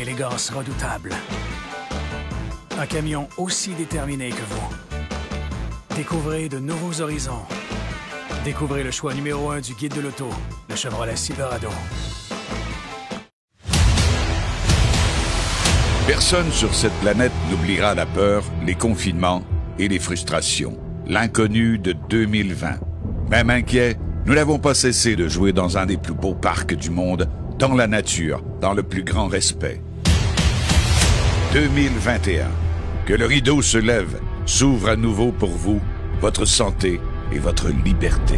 élégance redoutable. Un camion aussi déterminé que vous. Découvrez de nouveaux horizons. Découvrez le choix numéro 1 du guide de l'auto, le Chevrolet Silverado. Personne sur cette planète n'oubliera la peur, les confinements et les frustrations. L'inconnu de 2020. Même inquiet, nous n'avons pas cessé de jouer dans un des plus beaux parcs du monde, dans la nature, dans le plus grand respect. 2021. Que le rideau se lève, s'ouvre à nouveau pour vous, votre santé et votre liberté.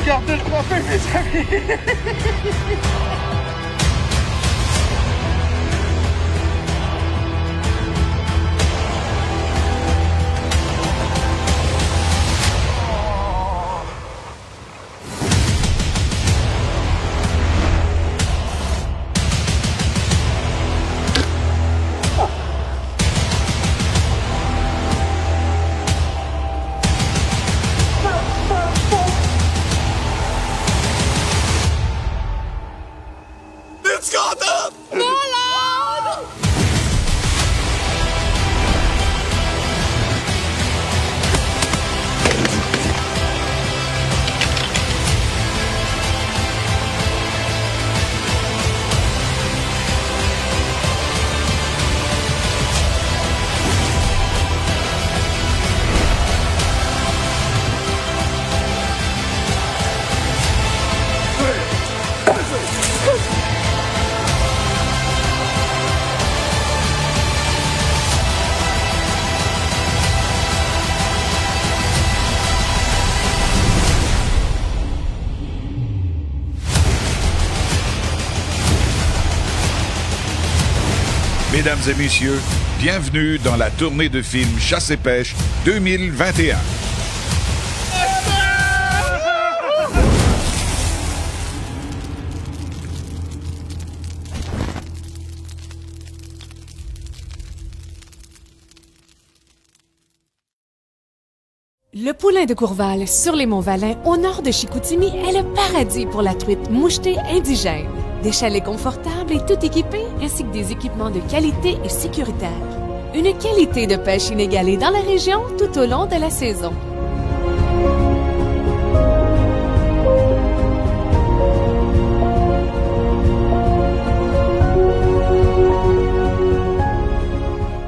Gardez le coiffé, mes amis! Mesdames et messieurs, bienvenue dans la tournée de films Chasse et Pêche 2021. Le poulain de Courval, sur les Monts-Valin, au nord de Chicoutimi, est le paradis pour la truite mouchetée indigène. Des chalets confortables et tout équipés, ainsi que des équipements de qualité et sécuritaires. Une qualité de pêche inégalée dans la région tout au long de la saison.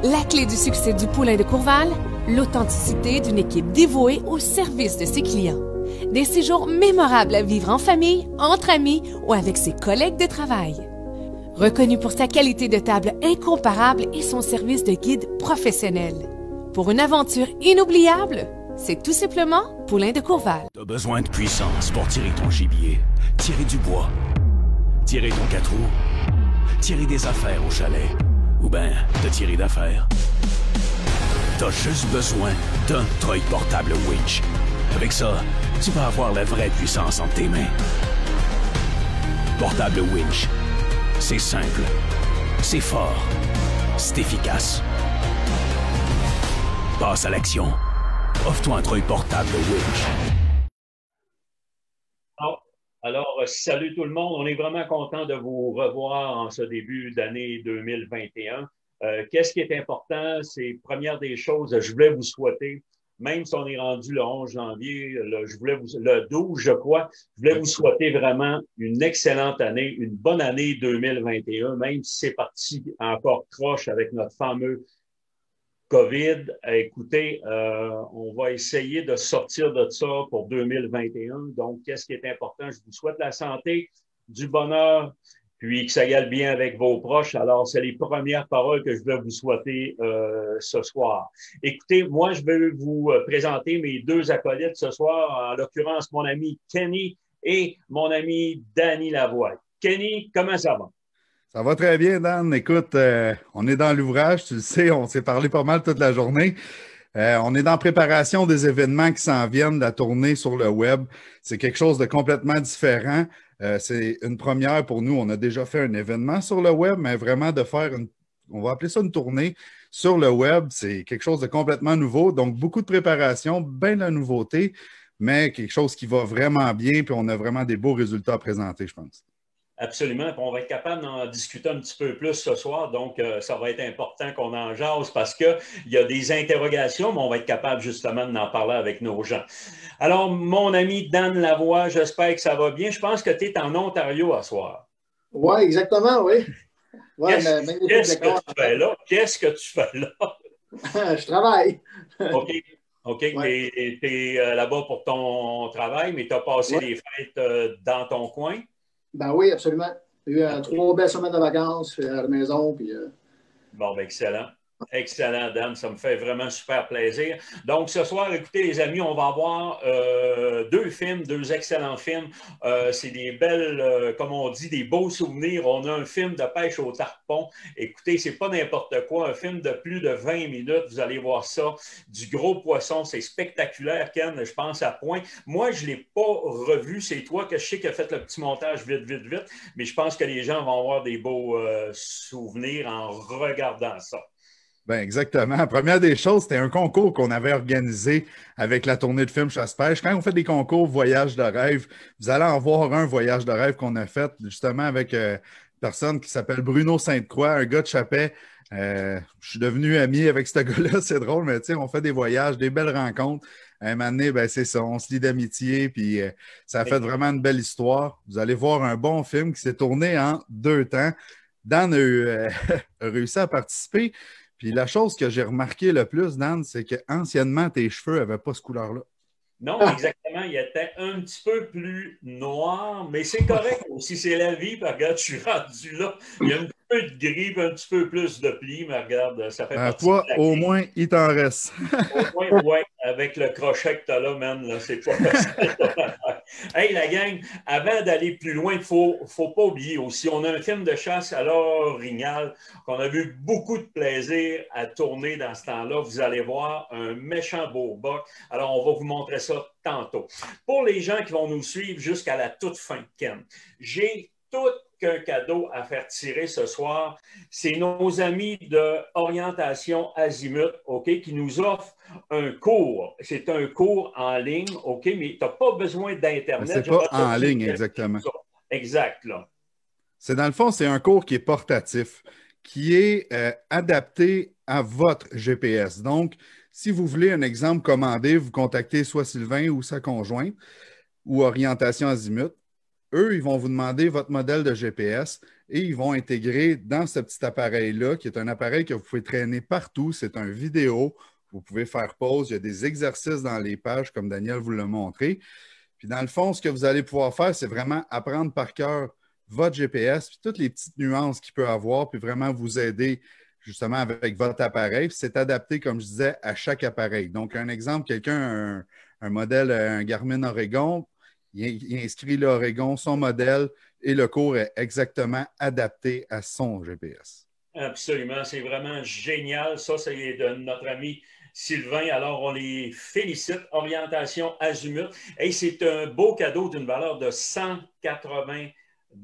La clé du succès du poulain de Courval, l'authenticité d'une équipe dévouée au service de ses clients. Des séjours mémorables à vivre en famille, entre amis ou avec ses collègues de travail. Reconnu pour sa qualité de table incomparable et son service de guide professionnel. Pour une aventure inoubliable, c'est tout simplement Poulain de Courval. T'as besoin de puissance pour tirer ton gibier, tirer du bois, tirer ton 4 roues, tirer des affaires au chalet, ou ben te tirer d'affaires. T'as juste besoin d'un treuil portable winch. Avec ça, tu vas avoir la vraie puissance entre tes mains. Portable winch. C'est simple. C'est fort. C'est efficace. Passe à l'action. Offre-toi un treuil portable winch. Alors, salut tout le monde. On est vraiment content de vous revoir en ce début d'année 2021. Qu'est-ce qui est important? C'est, première des choses, je voulais vous souhaiter, même si on est rendu le 11 janvier, le 12, je crois, je voulais vous souhaiter vraiment une excellente année, une bonne année 2021, même si c'est parti encore croche avec notre fameux COVID. Écoutez, on va essayer de sortir de ça pour 2021. Donc, qu'est-ce qui est important? Je vous souhaite la santé, du bonheur, puis que ça y aille bien avec vos proches. Alors, c'est les premières paroles que je vais vous souhaiter ce soir. Écoutez, moi, je vais vous présenter mes deux acolytes ce soir, en l'occurrence mon ami Kenny et mon ami Danny Lavoie. Kenny, comment ça va? Ça va très bien, Dan. Écoute, on est dans l'ouvrage, tu le sais, on s'est parlé pas mal toute la journée. On est dans la préparation des événements qui s'en viennent, la tournée sur le web. C'est quelque chose de complètement différent. C'est une première pour nous. On a déjà fait un événement sur le web, mais vraiment de faire on va appeler ça une tournée sur le web. C'est quelque chose de complètement nouveau. Donc, beaucoup de préparation, bien de la nouveauté, mais quelque chose qui va vraiment bien. Puis on a vraiment des beaux résultats à présenter, je pense. Absolument. Puis on va être capable d'en discuter un petit peu plus ce soir. Donc, ça va être important qu'on en jase parce qu'il y a des interrogations, mais on va être capable justement d'en parler avec nos gens. Alors, mon ami Dan Lavoie, j'espère que ça va bien. Je pense que tu es en Ontario à soir. Oui, exactement, oui. Ouais, Qu'est-ce que tu fais là? Qu'est-ce que tu fais là? Je travaille. OK. OK, ouais. Tu es là-bas pour ton travail, mais tu as passé les fêtes dans ton coin? Ben oui, absolument. J'ai eu 3 belles semaines de vacances à la maison. Puis, Bon, ben excellent. Excellent, Dan. Ça me fait vraiment super plaisir. Donc, ce soir, écoutez, les amis, on va avoir 2 films, 2 excellents films. C'est des belles, comme on dit, des beaux souvenirs. On a un film de pêche au tarpon. Écoutez, c'est pas n'importe quoi. Un film de plus de 20 minutes. Vous allez voir ça. Du gros poisson. C'est spectaculaire, Ken. Je pense à point. Moi, je ne l'ai pas revu. C'est toi que je sais qui a fait le petit montage vite, vite, vite. Mais je pense que les gens vont avoir des beaux souvenirs en regardant ça. Ben exactement. La première des choses, c'était un concours qu'on avait organisé avec la tournée de films Chasse-Pêche. Quand on fait des concours voyage de rêve, vous allez en voir un voyage de rêve qu'on a fait justement avec une personne qui s'appelle Bruno Sainte-Croix, un gars de Chapet. Je suis devenu ami avec ce gars-là, c'est drôle, mais tu sais, on fait des voyages, des belles rencontres. À un moment donné, ben, c'est ça, on se lie d'amitié, puis ça a fait vraiment une belle histoire. Vous allez voir un bon film qui s'est tourné en 2 temps. Dan a réussi à participer. Puis la chose que j'ai remarqué le plus, Dan, c'est qu'anciennement, tes cheveux n'avaient pas cette couleur-là. Non, exactement. Il était un petit peu plus noir, mais c'est correct aussi. C'est la vie. Puis regarde, je suis rendu là. Il y a un peu de gris, un petit peu plus de plis, mais regarde, ça fait partie toi, de la au moins, il t'en reste. Au moins, oui. Avec le crochet que tu as là, man, là, c'est pas facile. Hey, la gang, avant d'aller plus loin, il ne faut pas oublier aussi, on a un film de chasse à l'orignal qu'on a eu beaucoup de plaisir à tourner dans ce temps-là. Vous allez voir un méchant beau buck. Alors, on va vous montrer ça tantôt. Pour les gens qui vont nous suivre jusqu'à la toute fin, Ken, j'ai tout qu'un cadeau à faire tirer ce soir. C'est nos amis de Orientation Azimut, OK, qui nous offrent un cours. C'est un cours en ligne, OK, mais tu n'as pas besoin d'Internet. C'est pas en ligne, exactement. Exact, là. C'est dans le fond, c'est un cours qui est portatif, qui est adapté à votre GPS. Donc, si vous voulez un exemple commandé, vous contactez soit Sylvain ou sa conjointe ou Orientation Azimut. Eux, ils vont vous demander votre modèle de GPS et ils vont intégrer dans ce petit appareil-là, qui est un appareil que vous pouvez traîner partout. C'est un vidéo. Vous pouvez faire pause. Il y a des exercices dans les pages, comme Daniel vous l'a montré. Puis dans le fond, ce que vous allez pouvoir faire, c'est vraiment apprendre par cœur votre GPS, puis toutes les petites nuances qu'il peut avoir, puis vraiment vous aider justement avec votre appareil. Puis c'est adapté, comme je disais, à chaque appareil. Donc, un exemple, quelqu'un a un modèle, un Garmin Oregon, il inscrit l'Oregon, son modèle, et le cours est exactement adapté à son GPS. Absolument, c'est vraiment génial. Ça, c'est de notre ami Sylvain. Alors, on les félicite. Orientation Azimut. Et c'est un beau cadeau d'une valeur de 180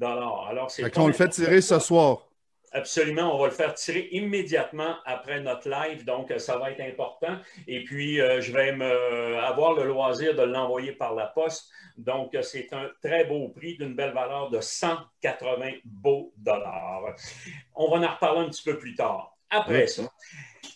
$. Alors, c'est on le fait tirer ce soir. Absolument, on va le faire tirer immédiatement après notre live, donc ça va être important. Et puis, je vais avoir le loisir de l'envoyer par la poste. Donc, c'est un très beau prix d'une belle valeur de 180 beaux $. On va en reparler un petit peu plus tard. Après ça,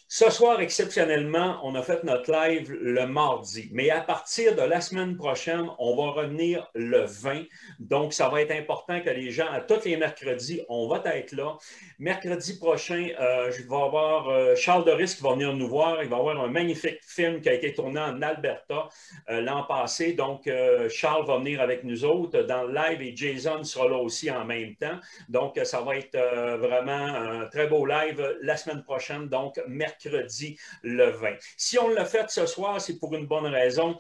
ce soir, exceptionnellement, on a fait notre live le mardi. Mais à partir de la semaine prochaine, on va revenir le 20. Donc, ça va être important que les gens, à tous les mercredis, on va être là. Mercredi prochain, je vais avoir Charles Doris qui va venir nous voir. Il va avoir un magnifique film qui a été tourné en Alberta l'an passé. Donc, Charles va venir avec nous autres dans le live et Jason sera là aussi en même temps. Donc, ça va être vraiment un très beau live la semaine prochaine. Donc, mercredi le 20. Si on l'a fait ce soir, c'est pour une bonne raison.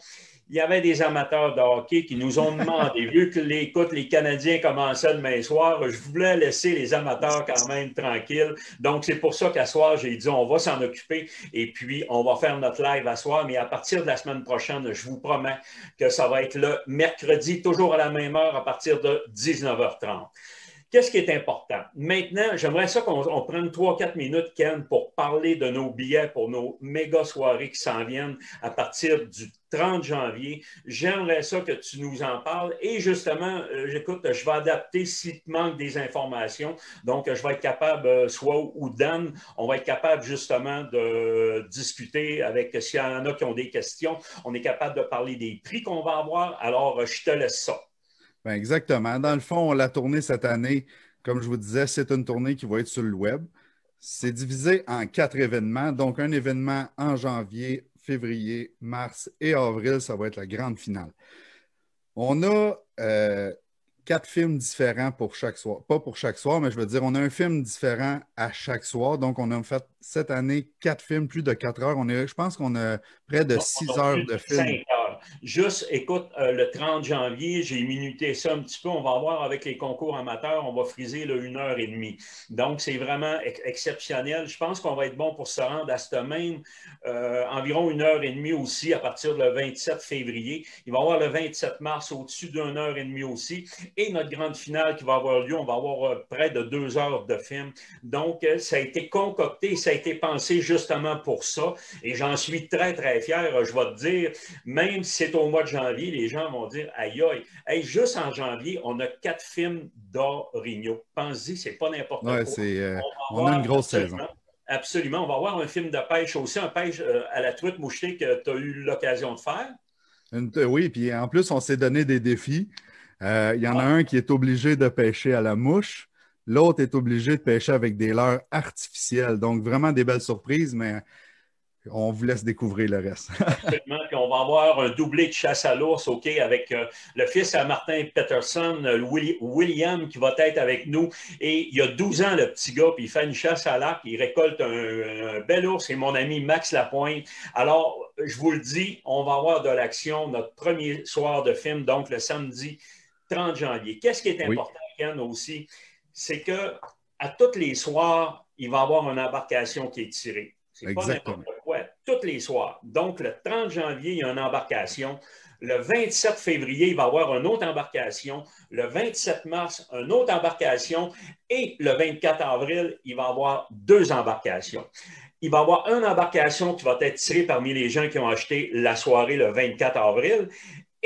Il y avait des amateurs de hockey qui nous ont demandé, vu que les Canadiens commençaient demain soir, je voulais laisser les amateurs quand même tranquilles. Donc, c'est pour ça qu'à soir, j'ai dit, on va s'en occuper et puis on va faire notre live à soir. Mais à partir de la semaine prochaine, je vous promets que ça va être le mercredi, toujours à la même heure, à partir de 19h30. Qu'est-ce qui est important? Maintenant, j'aimerais ça qu'on prenne 3-4 minutes, Ken, pour parler de nos billets pour nos méga soirées qui s'en viennent à partir du 30 janvier. J'aimerais ça que tu nous en parles. Et justement, j'écoute, je vais adapter s'il te manque des informations. Donc, je vais être capable, soit ou Dan, on va être capable justement de discuter avec, s'il y en a qui ont des questions, on est capable de parler des prix qu'on va avoir. Alors, je te laisse ça. Ben exactement. Dans le fond, la tournée cette année, comme je vous disais, c'est une tournée qui va être sur le web. C'est divisé en 4 événements. Donc, un événement en janvier, février, mars et avril, ça va être la grande finale. On a 4 films différents pour chaque soir. Pas pour chaque soir, mais je veux dire, on a un film différent à chaque soir. Donc, on a fait cette année 4 films, plus de 4 heures. Je pense qu'on a près de 6 heures de film. 5 heures. Juste, écoute, le 30 janvier, j'ai minuté ça un petit peu. On va voir avec les concours amateurs, on va friser 1h30. Donc, c'est vraiment exceptionnel. Je pense qu'on va être bon pour se rendre à ce même environ 1h30 aussi à partir du 27 février. Il va y avoir le 27 mars au-dessus d'1h30 aussi. Et notre grande finale qui va avoir lieu, on va avoir près de 2 heures de film. Donc, ça a été concocté, ça a été pensé justement pour ça. Et j'en suis très, très fier. Je vais te dire, même si c'est au mois de janvier, les gens vont dire aïe aïe. Hey, juste en janvier, on a 4 films d'Origno. Pense-y, c'est pas n'importe quoi. On a une grosse saison. Absolument. On va avoir un film de pêche aussi, un pêche à la truite mouchetée que tu as eu l'occasion de faire. Oui, puis en plus, on s'est donné des défis. Il y en a un qui est obligé de pêcher à la mouche. L'autre est obligé de pêcher avec des leurres artificielles. Donc, vraiment des belles surprises, mais on vous laisse découvrir le reste. Absolument. Puis on va avoir un doublé de chasse à l'ours, OK, avec le fils à Martin Peterson, William, qui va être avec nous. Et il y a 12 ans, le petit gars, puis il fait une chasse à l'arc. Il récolte un bel ours. C'est mon ami Max Lapointe. Alors, je vous le dis, on va avoir de l'action notre premier soir de film, donc le samedi 30 janvier. Qu'est-ce qui est important, Ken, aussi? C'est qu'à tous les soirs, il va y avoir une embarcation qui est tirée. C'est pas n'importe quoi, tous les soirs. Donc, le 30 janvier, il y a une embarcation. Le 27 février, il va y avoir une autre embarcation. Le 27 mars, une autre embarcation. Et le 24 avril, il va y avoir 2 embarcations. Il va y avoir une embarcation qui va être tirée parmi les gens qui ont acheté la soirée le 24 avril.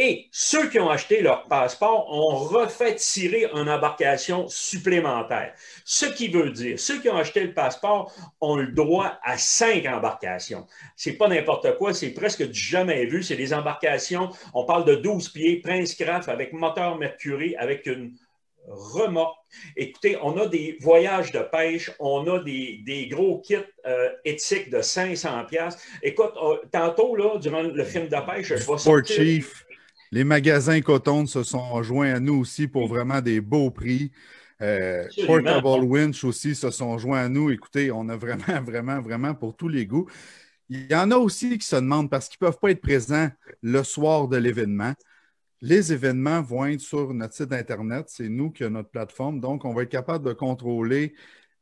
Et ceux qui ont acheté leur passeport ont refait tirer une embarcation supplémentaire. Ce qui veut dire, ceux qui ont acheté le passeport ont le droit à 5 embarcations. C'est pas n'importe quoi, c'est presque du jamais vu. C'est des embarcations, on parle de 12 pieds, Prince Craft avec moteur Mercury, avec une remorque. Écoutez, on a des voyages de pêche, on a des gros kits éthiques de 500$. Écoute, tantôt, là, durant le film de pêche, je vais sortir... Chief. Les magasins Coton se sont joints à nous aussi pour vraiment des beaux prix. Portable Winch aussi se sont joints à nous. Écoutez, on a vraiment pour tous les goûts. Il y en a aussi qui se demandent parce qu'ils ne peuvent pas être présents le soir de l'événement. Les événements vont être sur notre site Internet. C'est nous qui avons notre plateforme. Donc, on va être capable de contrôler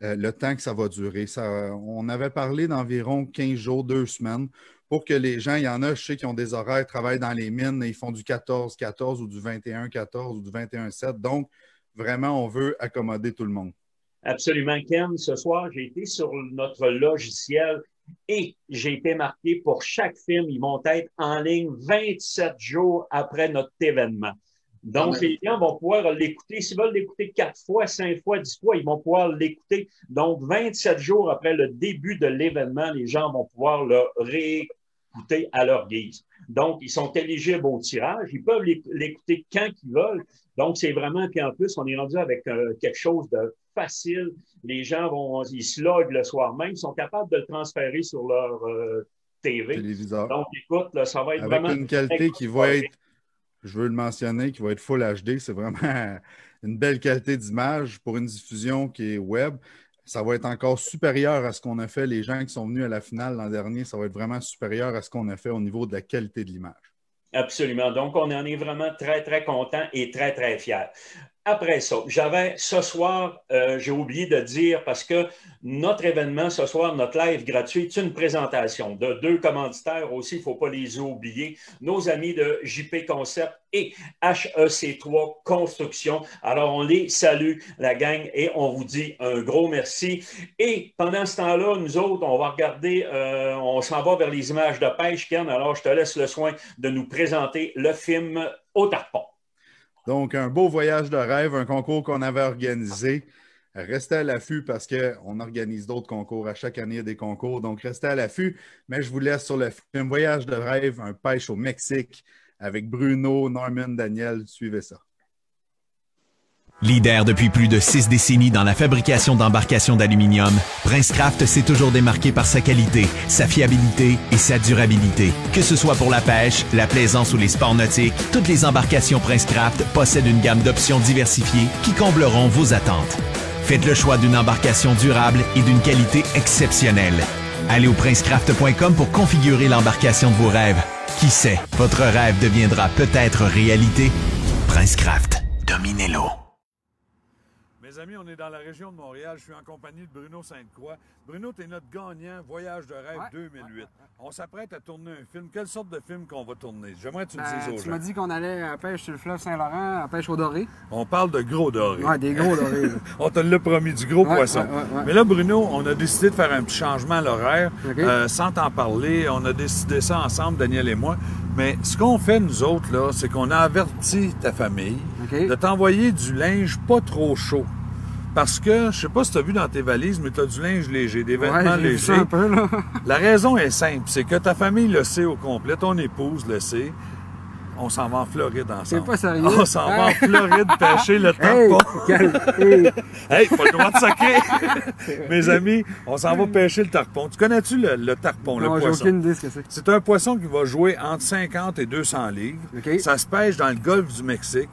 le temps que ça va durer. On avait parlé d'environ 15 jours, 2 semaines. Pour que les gens, il y en a, je sais, qui ont des horaires, travaillent dans les mines, et ils font du 14-14 ou du 21-14 ou du 21-7. Donc, vraiment, on veut accommoder tout le monde. Absolument, Ken. Ce soir, j'ai été sur notre logiciel et j'ai été marqué pour chaque film. Ils vont être en ligne 27 jours après notre événement. Donc, les gens vont pouvoir l'écouter. S'ils veulent l'écouter 4 fois, 5 fois, 10 fois, ils vont pouvoir l'écouter. Donc, 27 jours après le début de l'événement, les gens vont pouvoir le réécouter à leur guise. Donc, ils sont éligibles au tirage. Ils peuvent l'écouter quand ils veulent. Donc, c'est vraiment, puis en plus, on est rendu avec quelque chose de facile. Les gens ils se loguent le soir même. Ils sont capables de le transférer sur leur téléviseur. Donc, écoute, là, ça va être avec vraiment... une qualité qui va être... Je veux le mentionner, qui va être Full HD. C'est vraiment une belle qualité d'image pour une diffusion qui est web. Ça va être encore supérieur à ce qu'on a fait. Les gens qui sont venus à la finale l'an dernier, ça va être vraiment supérieur à ce qu'on a fait au niveau de la qualité de l'image. Absolument. Donc, on en est vraiment très, très contents et très, très fiers. après ça, j'avais ce soir, j'ai oublié de dire, parce que notre événement ce soir, notre live gratuit, c'est une présentation de 2 commanditaires aussi, il ne faut pas les oublier, nos amis de JP Concept et HEC3 Construction. Alors, on les salue, la gang, et on vous dit un gros merci. Et pendant ce temps-là, nous autres, on va regarder, on s'en va vers les images de pêche, Ken. Alors, je te laisse le soin de nous présenter le film Au Tarpon. Donc, un beau voyage de rêve, un concours qu'on avait organisé. Restez à l'affût parce qu'on organise d'autres concours. À chaque année, il y a des concours. Donc, restez à l'affût. Mais je vous laisse sur le film Voyage de rêve, un pêche au Mexique avec Bruno, Norman, Daniel. Suivez ça. Leader depuis plus de 6 décennies dans la fabrication d'embarcations d'aluminium, Princecraft s'est toujours démarqué par sa qualité, sa fiabilité et sa durabilité. Que ce soit pour la pêche, la plaisance ou les sports nautiques, toutes les embarcations Princecraft possèdent une gamme d'options diversifiées qui combleront vos attentes. Faites le choix d'une embarcation durable et d'une qualité exceptionnelle. Allez au princecraft.com pour configurer l'embarcation de vos rêves. Qui sait, votre rêve deviendra peut-être réalité. Princecraft, dominez-le. Mes amis, on est dans la région de Montréal. Je suis en compagnie de Bruno Sainte-Croix. Bruno, tu es notre gagnant Voyage de rêve 2008. On s'apprête à tourner un film. Quelle sorte de film qu'on va tourner? J'aimerais que tu me dises aux gens. Tu m'as dit qu'on allait à la pêche sur le fleuve Saint-Laurent, à la pêche au doré. On parle de gros dorés. Oui, des gros dorés. On te l'a promis, du gros poisson. Mais là, Bruno, on a décidé de faire un petit changement à l'horaire. Sans t'en parler, on a décidé ça ensemble, Daniel et moi. Mais ce qu'on fait, nous autres, là, c'est qu'on a averti ta famille de t'envoyer du linge pas trop chaud. Parce que, je sais pas si tu as vu dans tes valises, mais tu as du linge léger, des vêtements légers. Ça un peu, là. La raison est simple, c'est que ta famille le sait au complet, ton épouse le sait. On s'en va en Floride ensemble. C'est pas sérieux? On s'en va en Floride pêcher le tarpon. Hey, pas le droit de sacrer! Mes amis, on s'en va pêcher le tarpon. Tu connais-tu le tarpon, le poisson? J'ai aucune idée ce que c'est. C'est un poisson qui va jouer entre 50 et 200 livres. Ça se pêche dans le golfe du Mexique.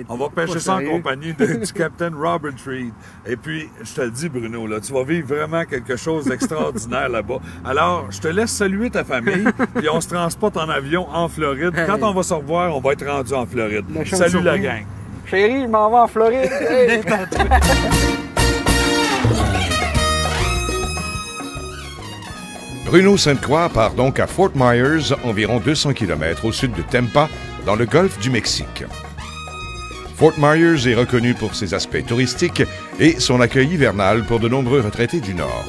On va pêcher ça en compagnie du capitaine Robert Reed. Et puis, je te le dis, Bruno, là, tu vas vivre vraiment quelque chose d'extraordinaire là-bas. Alors, je te laisse saluer ta famille, puis on se transporte en avion en Floride. Quand on va se revoir, on va être rendu en Floride. Salut la gang. Chérie, je m'en vais en Floride. Bruno Sainte-Croix part donc à Fort Myers, environ 200 km au sud de Tampa, dans le golfe du Mexique. Fort Myers est reconnu pour ses aspects touristiques et son accueil hivernal pour de nombreux retraités du Nord.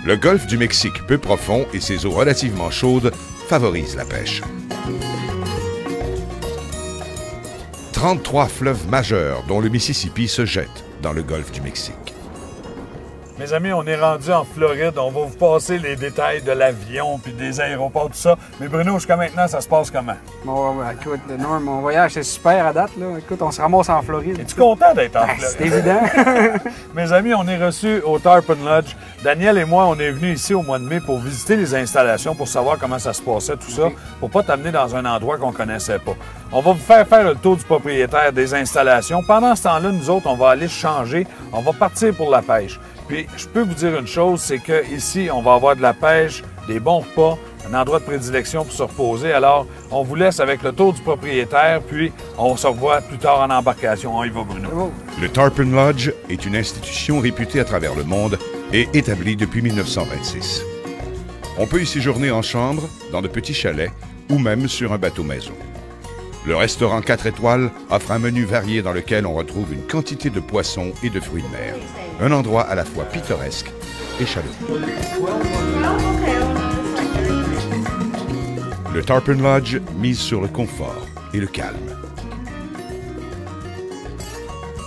Le golfe du Mexique peu profond et ses eaux relativement chaudes favorisent la pêche. 33 fleuves majeurs, dont le Mississippi, se jettent dans le golfe du Mexique. Mes amis, on est rendu en Floride. On va vous passer les détails de l'avion puis des aéroports, tout ça. Mais Bruno, jusqu'à maintenant, ça se passe comment? Bon, écoute, Norm, mon voyage, c'est super à date, là. Écoute, on se ramasse en Floride. Es-tu content d'être en Floride? C'est évident. Mes amis, on est reçus au Tarpon Lodge. Daniel et moi, on est venus ici au mois de mai pour visiter les installations, pour savoir comment ça se passait, tout ça, pour pas t'amener dans un endroit qu'on connaissait pas. On va vous faire le tour du propriétaire des installations. Pendant ce temps-là, nous autres, on va aller changer. On va partir pour la pêche. Puis, je peux vous dire une chose, c'est qu'ici, on va avoir de la pêche, des bons repas, un endroit de prédilection pour se reposer. Alors, on vous laisse avec le tour du propriétaire, puis on se revoit plus tard en embarcation. On y va, Bruno. Le Tarpon Lodge est une institution réputée à travers le monde et établie depuis 1926. On peut y séjourner en chambre, dans de petits chalets ou même sur un bateau-maison. Le restaurant 4 étoiles offre un menu varié dans lequel on retrouve une quantité de poissons et de fruits de mer. Un endroit à la fois pittoresque et chaleureux. Le Tarpon Lodge mise sur le confort et le calme.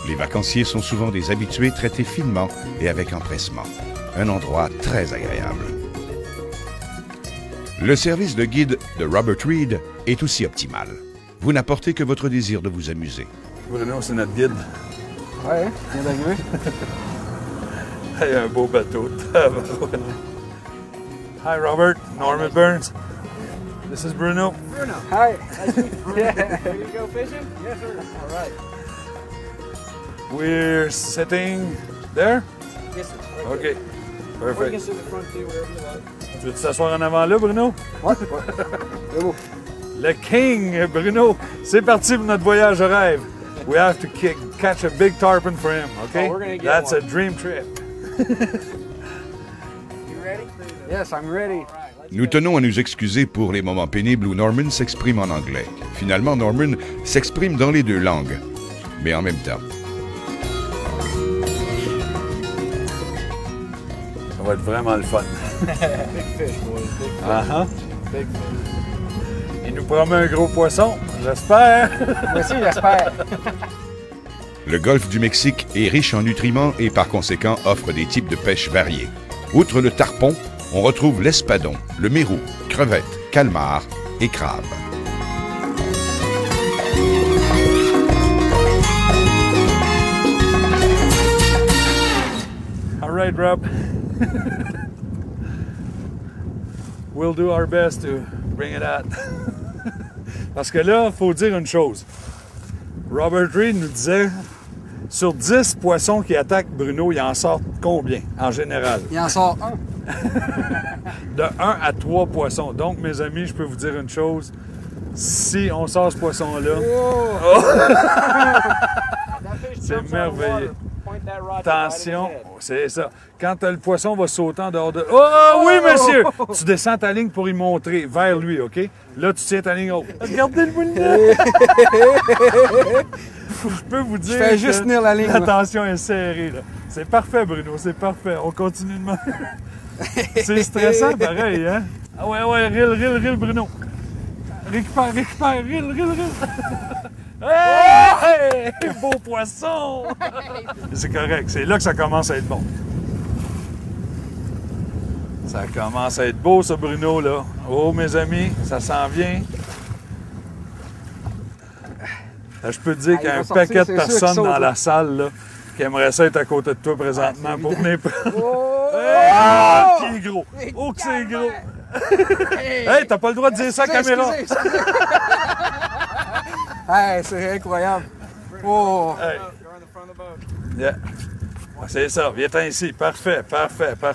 Les vacanciers sont souvent des habitués traités finement et avec empressement. Un endroit très agréable. Le service de guide de Robert Reed est aussi optimal. Vous n'apportez que votre désir de vous amuser. Bruno, c'est notre guide. Ouais, viens d'arriver. Hey, un beau bateau. Hi, Robert. Norman Burns. This is Bruno. Bruno. Hi. Yeah. Ready to go fishing? Yes, sir. All right. We're sitting there? Yes, sir. Right OK. Perfect. Or you can sit in the front too, wherever you like. Tu veux t'asseoir en avant là, Bruno? Ouais. C'est beau. Le King, Bruno. C'est parti pour notre voyage de rêve. We have to catch a big tarpon for him, okay? Oh, we're gonna get That's one. a dream trip. You ready? Yes, I'm ready. Nous tenons à nous excuser pour les moments pénibles où Norman s'exprime en anglais. Finalement, Norman s'exprime dans les deux langues, mais en même temps. Ça va être vraiment le fun. Big fish, boys. Big fish. Uh-huh. Big fish. Il nous promet un gros poisson, j'espère. Moi aussi, j'espère. Le golfe du Mexique est riche en nutriments et par conséquent offre des types de pêche variés. Outre le tarpon, on retrouve l'espadon, le mérou, crevettes, calmars et crabes. All right, Rob. We'll do our best to bring it out. Parce que là, il faut dire une chose. Robert Reed nous disait, sur 10 poissons qui attaquent Bruno, il en sort combien, en général? Il en sort un. De 1 à 3 poissons. Donc, mes amis, je peux vous dire une chose. Si on sort ce poisson-là, c'est merveilleux. Attention, c'est ça. Quand le poisson va sauter en dehors de... Oh oui, monsieur! Tu descends ta ligne pour y montrer vers lui, OK? Là, tu tiens ta ligne haute. Regardez le bout. Je peux vous dire Je fais juste tenir la ligne. La tension est serrée, là. C'est parfait, Bruno, c'est parfait. On continue de même. C'est stressant, pareil, hein? Ah ouais, rille, Bruno. Récupère, rille. Hey! Beau poisson! C'est correct, c'est là que ça commence à être bon. Ça commence à être beau, ça, Bruno, là. Oh, mes amis, ça s'en vient. Là, je peux te dire qu'il y a un paquet de personnes dans la salle, là, qui aimeraient ça être à côté de toi présentement pour venir... qui est gros! Oh, que c'est gros! Hey, t'as pas le droit de dire ça à la caméra! Hey, c'est incroyable! Oh! Hey. Yeah. C'est ça, viens-t'en ici. Parfait.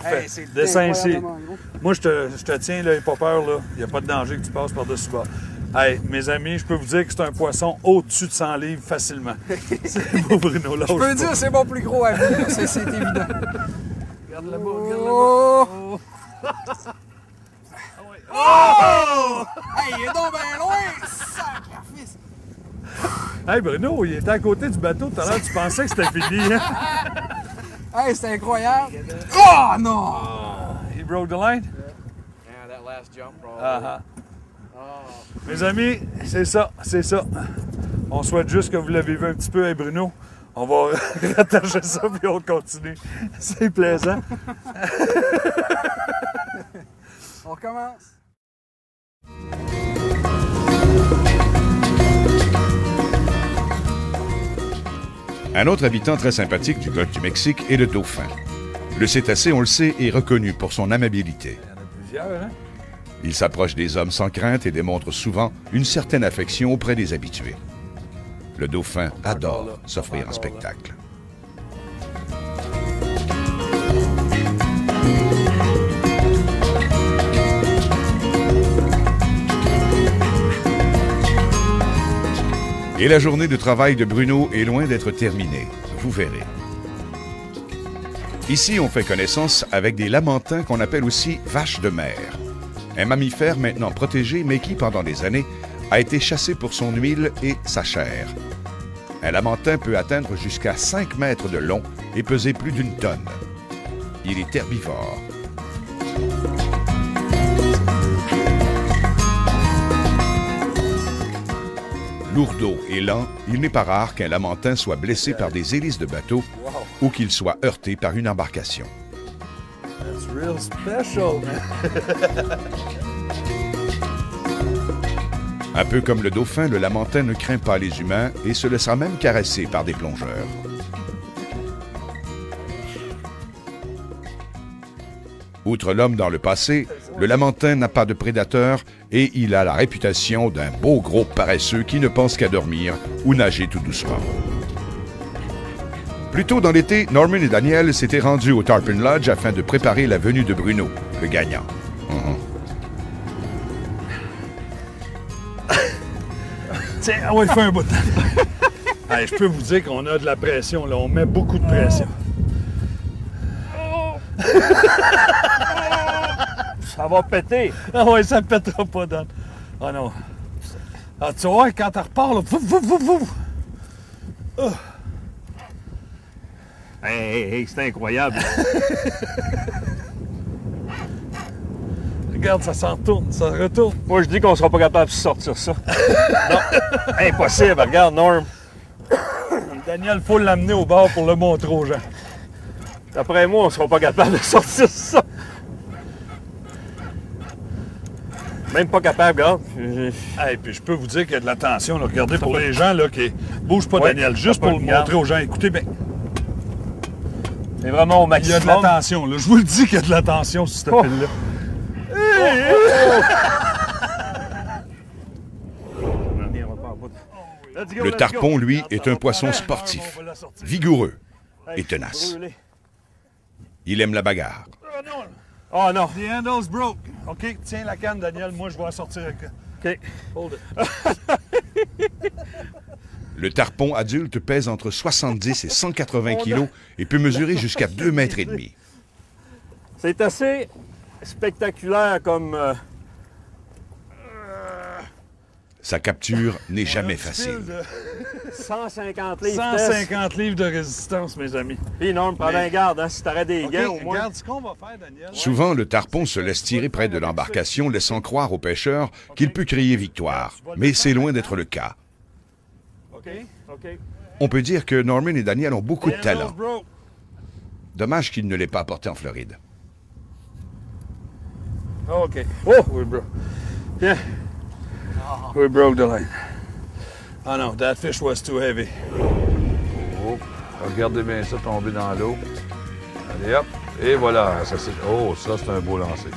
Hey, descends ici. Moi, je te tiens, là, pas peur, là. Il n'y a pas de danger que tu passes par-dessus bas. Hey, mes amis, je peux vous dire que c'est un poisson au-dessus de 100 livres facilement. C'est beau, Bruno. Je peux dire que c'est mon plus gros ami, c'est évident. Regarde là-bas, Oh! Oh! Hey, il est donc bien loin! Sacrifice! Hey, Bruno, il était à côté du bateau tout à l'heure. Tu pensais que c'était fini, hein? Hey, c'est incroyable! Oh, non! He broke the line? Yeah, that last jump, bro. Mes amis, c'est ça. On souhaite juste que vous l'avez vu un petit peu, hein, Bruno. On va rattacher ça puis on continue. C'est plaisant. On recommence. Un autre habitant très sympathique du golfe du Mexique est le dauphin. Le cétacé, on le sait, est reconnu pour son amabilité. Il y en a plusieurs, hein? Il s'approche des hommes sans crainte et démontre souvent une certaine affection auprès des habitués. Le dauphin adore s'offrir en spectacle. Et la journée de travail de Bruno est loin d'être terminée. Vous verrez. Ici, on fait connaissance avec des lamantins qu'on appelle aussi vaches de mer. Un mammifère maintenant protégé, mais qui, pendant des années, a été chassé pour son huile et sa chair. Un lamantin peut atteindre jusqu'à 5 mètres de long et peser plus d'1 tonne. Il est herbivore. Lourdeau et lent, il n'est pas rare qu'un lamantin soit blessé par des hélices de bateau ou qu'il soit heurté par une embarcation. That's real special, man. Un peu comme le dauphin, le lamantin ne craint pas les humains et se laissera même caresser par des plongeurs. Outre l'homme dans le passé, le lamantin n'a pas de prédateur et il a la réputation d'un beau gros paresseux qui ne pense qu'à dormir ou nager tout doucement. Plus tôt dans l'été, Norman et Daniel s'étaient rendus au Tarpon Lodge afin de préparer la venue de Bruno, le gagnant. Tiens, on va faire un bout. Hey, je peux vous dire qu'on a de la pression, là. On met beaucoup de pression. Ça va péter. Ah ouais, ça pètera pas, Don. Ah non. Ah, tu vois, quand tu repars, là, vouf, vouf, vouf, vouf. Hey, c'est incroyable. Regarde, ça s'en retourne, ça retourne. Moi, je dis qu'on sera pas capable de sortir ça. Non, impossible. Regarde, Norm. Daniel, il faut l'amener au bar pour le montrer aux gens. D'après moi, on sera pas capable de sortir ça. Même pas capable, regarde. Hey, puis je peux vous dire qu'il y a de la tension. Là. Regardez, pour les gens là, qui bougent pas, Daniel, juste pour le montrer aux gens. Écoutez bien. C'est vraiment au maximum. Il y a de la tension. Là. Je vous le dis qu'il y a de la tension sur cette pile-là. Le tarpon, lui, est un poisson sportif, vigoureux et tenace. Il aime la bagarre. Oh non! The handle's broke. OK, tiens la canne, Daniel. Moi, je vais la sortir avec... OK. Hold it. Le tarpon adulte pèse entre 70 et 180 kilos et peut mesurer jusqu'à 2,5 mètres. C'est assez spectaculaire comme... Sa capture n'est jamais facile. 150 livres. 150 livres de résistance, mes amis. Énorme, prends bien garde, hein, si t'aurais des gants au moins. Regarde ce qu'on va faire, Daniel. Souvent, le tarpon se laisse tirer près de l'embarcation, laissant croire aux pêcheurs qu'il peut crier victoire. Mais c'est loin d'être le cas. On peut dire que Norman et Daniel ont beaucoup de talent. Dommage qu'il ne l'ait pas apporté en Floride. OK. Oh, we broke. Yeah. We broke the line. Oh non, that fish was too heavy. Oh, regardez bien ça tomber dans l'eau. Allez hop, et voilà. Ça, oh, ça c'est un beau lancer.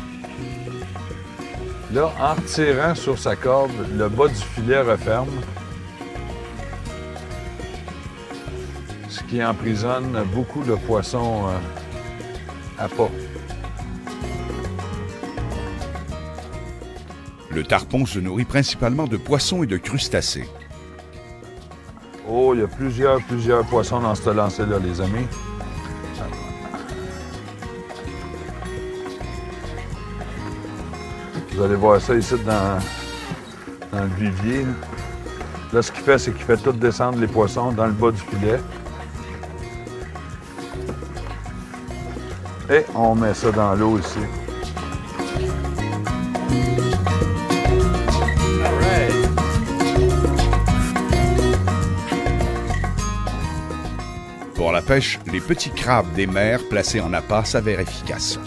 Là, en tirant sur sa corde, le bas du filet referme. Ce qui emprisonne beaucoup de poissons à pas. Le tarpon se nourrit principalement de poissons et de crustacés. Oh, il y a plusieurs poissons dans ce lancer-là, les amis. Vous allez voir ça ici dans le vivier. Là, ce qu'il fait, c'est qu'il fait tout descendre les poissons dans le bas du filet. Et on met ça dans l'eau ici. Pour la pêche, les petits crabes des mers placés en appât s'avèrent efficaces.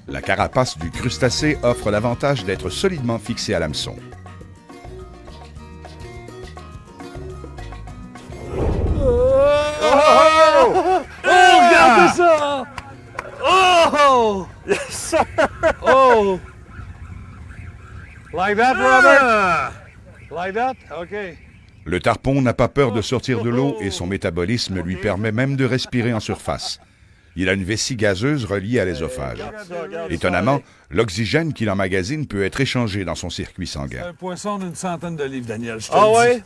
La carapace du crustacé offre l'avantage d'être solidement fixée à l'hameçon. Regardez ça! Oh! Yes, sir! Oh! Like that, Robert? Like that? OK. Le tarpon n'a pas peur de sortir de l'eau et son métabolisme lui permet même de respirer en surface. Il a une vessie gazeuse reliée à l'ésophage. Étonnamment, l'oxygène qu'il emmagasine peut être échangé dans son circuit sanguin. C'est un poisson d'une centaine de livres, Daniel, je te Ah le dis. oui?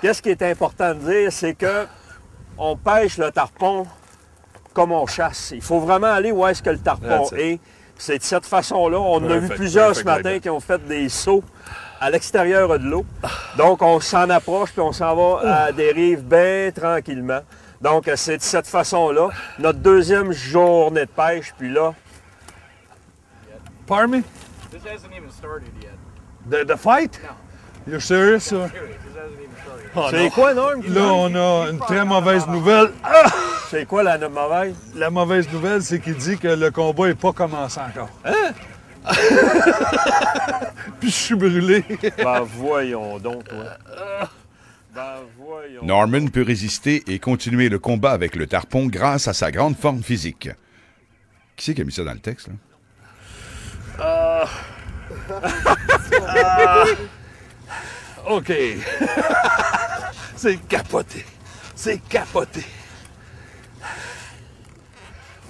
Qu'est-ce qui est important de dire, c'est que on pêche le tarpon comme on chasse. Il faut vraiment aller où est-ce que le tarpon est. C'est de cette façon-là. On en a vu plusieurs ce matin qui ont fait des sauts à l'extérieur de l'eau. Donc, on s'en approche puis on s'en va à des rives bien tranquillement. Donc, c'est de cette façon-là. Notre deuxième journée de pêche, puis là... Pardon me? This hasn't even started yet. The fight? No. You're serious, sir? I'm serious. This hasn't even started. Oh, c'est non. quoi, Norm? Là, on a une très mauvaise nouvelle. Ah! C'est quoi la mauvaise? La mauvaise nouvelle, c'est qu'il dit que le combat n'est pas commencé encore. Hein? Puis je suis brûlé. Ben voyons donc, toi. Ben voyons. Norman peut résister et continuer le combat avec le tarpon grâce à sa grande forme physique. Qui c'est qui a mis ça dans le texte, là? OK. C'est capoté. C'est capoté.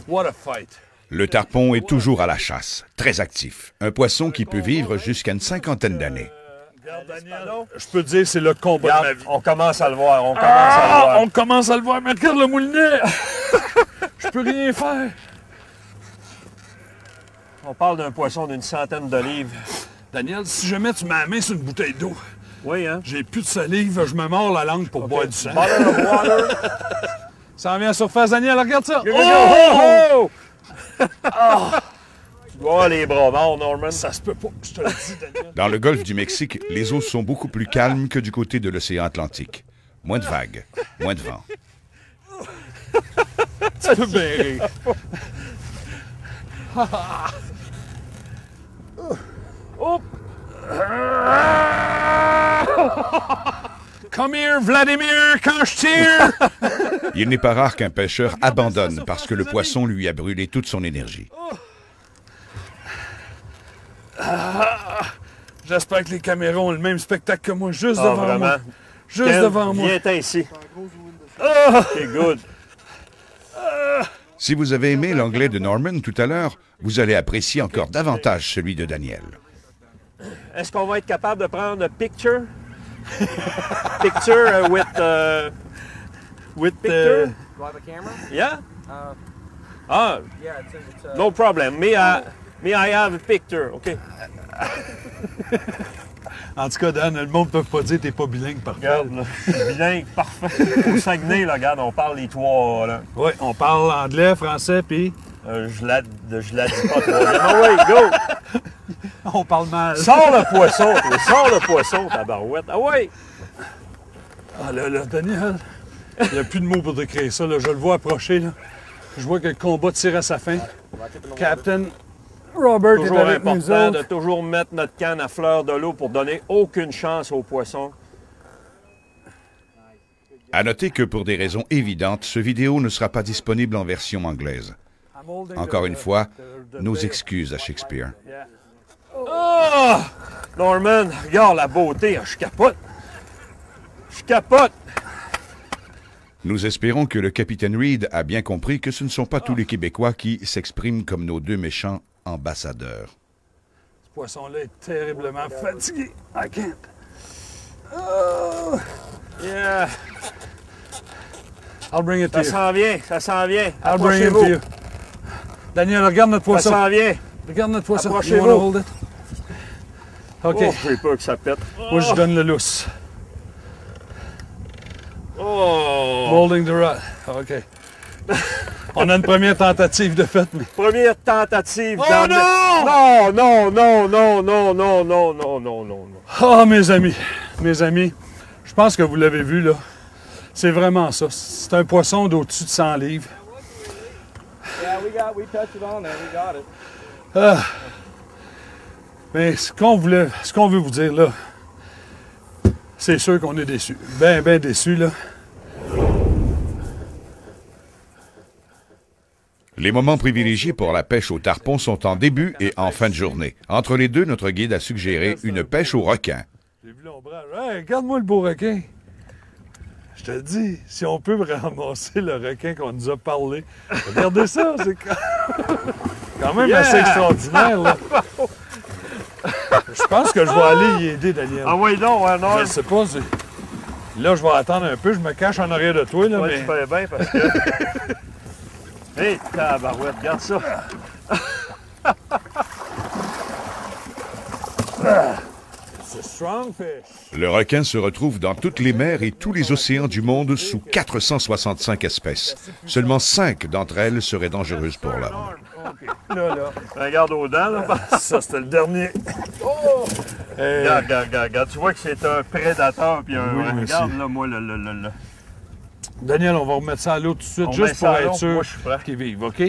What a fight. Le tarpon est toujours à la chasse, très actif. Un poisson qui peut vivre jusqu'à une cinquantaine d'années. Regarde, Daniel, je peux te dire, c'est le combat de ma vie. On commence à le voir, on commence à le voir. On commence à le voir, mais regarde le moulinet! Je peux rien faire. On parle d'un poisson d'une centaine de livres. Daniel, si jamais tu mets la main sur une bouteille d'eau, oui, hein? J'ai plus de salive, je me mords la langue pour boire du sang. Ça en vient à la surface, Daniel, regarde ça! Go, go, go, oh! Oh! Tu dois avoir les bras morts, Norman. Ça se peut pas, je te le dis, Daniel. Dans le golfe du Mexique, les eaux sont beaucoup plus calmes que du côté de l'océan Atlantique. Moins de vagues, moins de vent. Tu peux bien rire. Oh! Come here, Vladimir, quand je tire! Il n'est pas rare qu'un pêcheur abandonne parce que le poisson lui a brûlé toute son énergie. J'espère que les caméras ont le même spectacle que moi, juste devant moi. Juste devant moi. Viens-t'en ici. C'est good. Si vous avez aimé l'anglais de Norman tout à l'heure, vous allez apprécier encore davantage celui de Daniel. Est-ce qu'on va être capable de prendre une picture? Picture with picture? Do I have a camera? Yeah? Yeah, it's no problem. Me, I have a picture, OK? En tout cas, Dan, le monde ne peut pas dire que tu n'es pas bilingue parfait. Regarde, là, je suis bilingue parfait. Au Saguenay, là, regarde, on parle les trois, là. Oui, on parle anglais, français, puis... je la dis pas trop. Ah oui, go! On parle mal. Sors le poisson, toi. Sors le poisson, tabarouette. Ah oui! Ah là, Daniel, il n'y a plus de mots pour décrire ça. Là. Je le vois approcher. Là. Je vois que le combat tire à sa fin. Captain Robert est avec nous Toujours important autres. de toujours mettre notre canne à fleur de l'eau pour donner aucune chance aux poissons. À noter que pour des raisons évidentes, ce vidéo ne sera pas disponible en version anglaise. Encore une fois, nos excuses à Shakespeare. Oh! Norman, regarde la beauté, je capote. Je capote. Nous espérons que le capitaine Reed a bien compris que ce ne sont pas tous les Québécois qui s'expriment comme nos deux méchants ambassadeurs. Ce poisson-là est terriblement fatigué. I can't. Oh. Yeah. I'll bring it to you. Ça s'en vient, ça s'en vient. I'll bring it to you. Daniel, regarde notre poisson. Ça s'en vient. Regarde notre poisson. Approchez-vous. You wanna hold it? OK. Oh, j'ai peur que ça pète. Moi, je donne le lousse. Oh! Molding the rod. OK. On a une première tentative de fait, mais... Première tentative. Oh non! Non, non, non, non, non, non, non, non, non, non. Ah, mes amis, je pense que vous l'avez vu, là. C'est vraiment ça. C'est un poisson d'au-dessus de 100 livres. Yeah, we touched it on there. We got it. Ah. Mais ce qu'on veut vous dire, là, c'est sûr qu'on est déçus. Ben déçus, là. Les moments privilégiés pour la pêche au tarpon sont en début et en fin de journée. Entre les deux, notre guide a suggéré une pêche au requin. J'ai vu l'ombrage. Hey, regarde-moi le beau requin. Je te dis, si on peut ramasser le requin qu'on nous a parlé. Regardez ça, c'est quand même assez extraordinaire, là. Je pense que je vais aller y aider, Daniel. Ah oui, non, non. Je sais pas. Là, je vais attendre un peu. Je me cache en arrière de toi, là. Ouais, mais... tu fais bien parce que... Hé, tabarouette, regarde ça. C'est strong fish. Le requin se retrouve dans toutes les mers et tous les océans du monde sous 465 espèces. Seulement 5 d'entre elles seraient dangereuses pour l'homme. Là. Regarde aux dents, là. Ça, c'était le dernier. Oh! Regarde. Tu vois que c'est un prédateur. Puis un... Oui, regarde, là, moi, le... Daniel, on va remettre ça à l'eau tout de suite, juste pour être sûr qu'il vive, OK?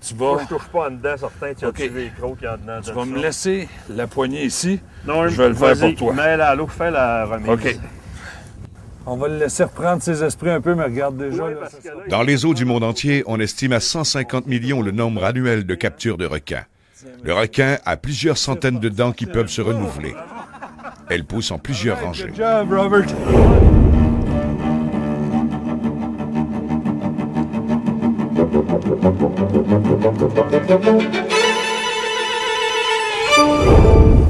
Tu vas... Moi, je touche pas en dedans, certain. Tu as tué les crocs qu'il y a dedans. Tu vas me laisser la poignée ici. Non, je vais le faire pour toi. Mets-la à l'eau, fais la remise. OK. On va le laisser reprendre ses esprits un peu, mais regarde déjà. Oui, là, Dans les eaux du monde entier, on estime à 150 millions le nombre annuel de captures de requins. Le requin a plusieurs centaines de dents qui peuvent se renouveler. Elles poussent en plusieurs rangées. Good job, Robert.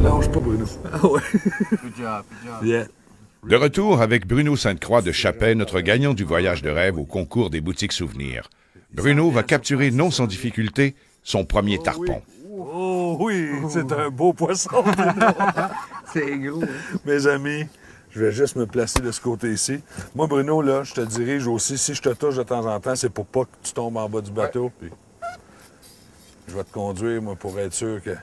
Lâche pas, Bruno. Ouais. Good job, good job. Yeah. De retour avec Bruno Sainte-Croix de Chapais, notre gagnant du voyage de rêve au concours des boutiques souvenirs. Bruno va capturer non sans difficulté son premier tarpon. Oh oui, c'est un beau poisson. C'est gros. Hein? Mes amis, je vais juste me placer de ce côté-ci. Moi, Bruno, là, je te dirige aussi. Si je te touche de temps en temps, c'est pour pas que tu tombes en bas du bateau. Puis je vais te conduire, moi, pour être sûr que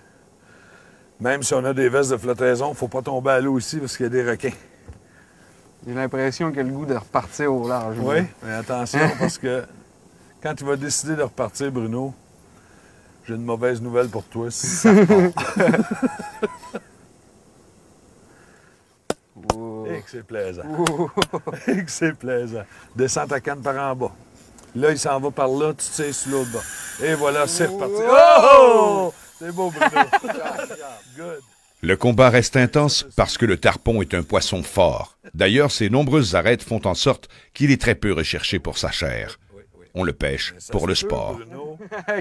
même si on a des vestes de flottaison, il ne faut pas tomber à l'eau ici parce qu'il y a des requins. J'ai l'impression qu'il a le goût de repartir au large. Oui, mais attention, parce que quand tu vas décider de repartir, Bruno, j'ai une mauvaise nouvelle pour toi. Ça repart. Et que c'est plaisant. Et que c'est plaisant. Descends ta canne par en bas. Là, il s'en va par là, tu tires sur l'autre bas. Et voilà, c'est reparti. Oh! C'est beau, Bruno. Good. Le combat reste intense parce que le tarpon est un poisson fort. D'ailleurs, ses nombreuses arêtes font en sorte qu'il est très peu recherché pour sa chair. On le pêche pour le sport.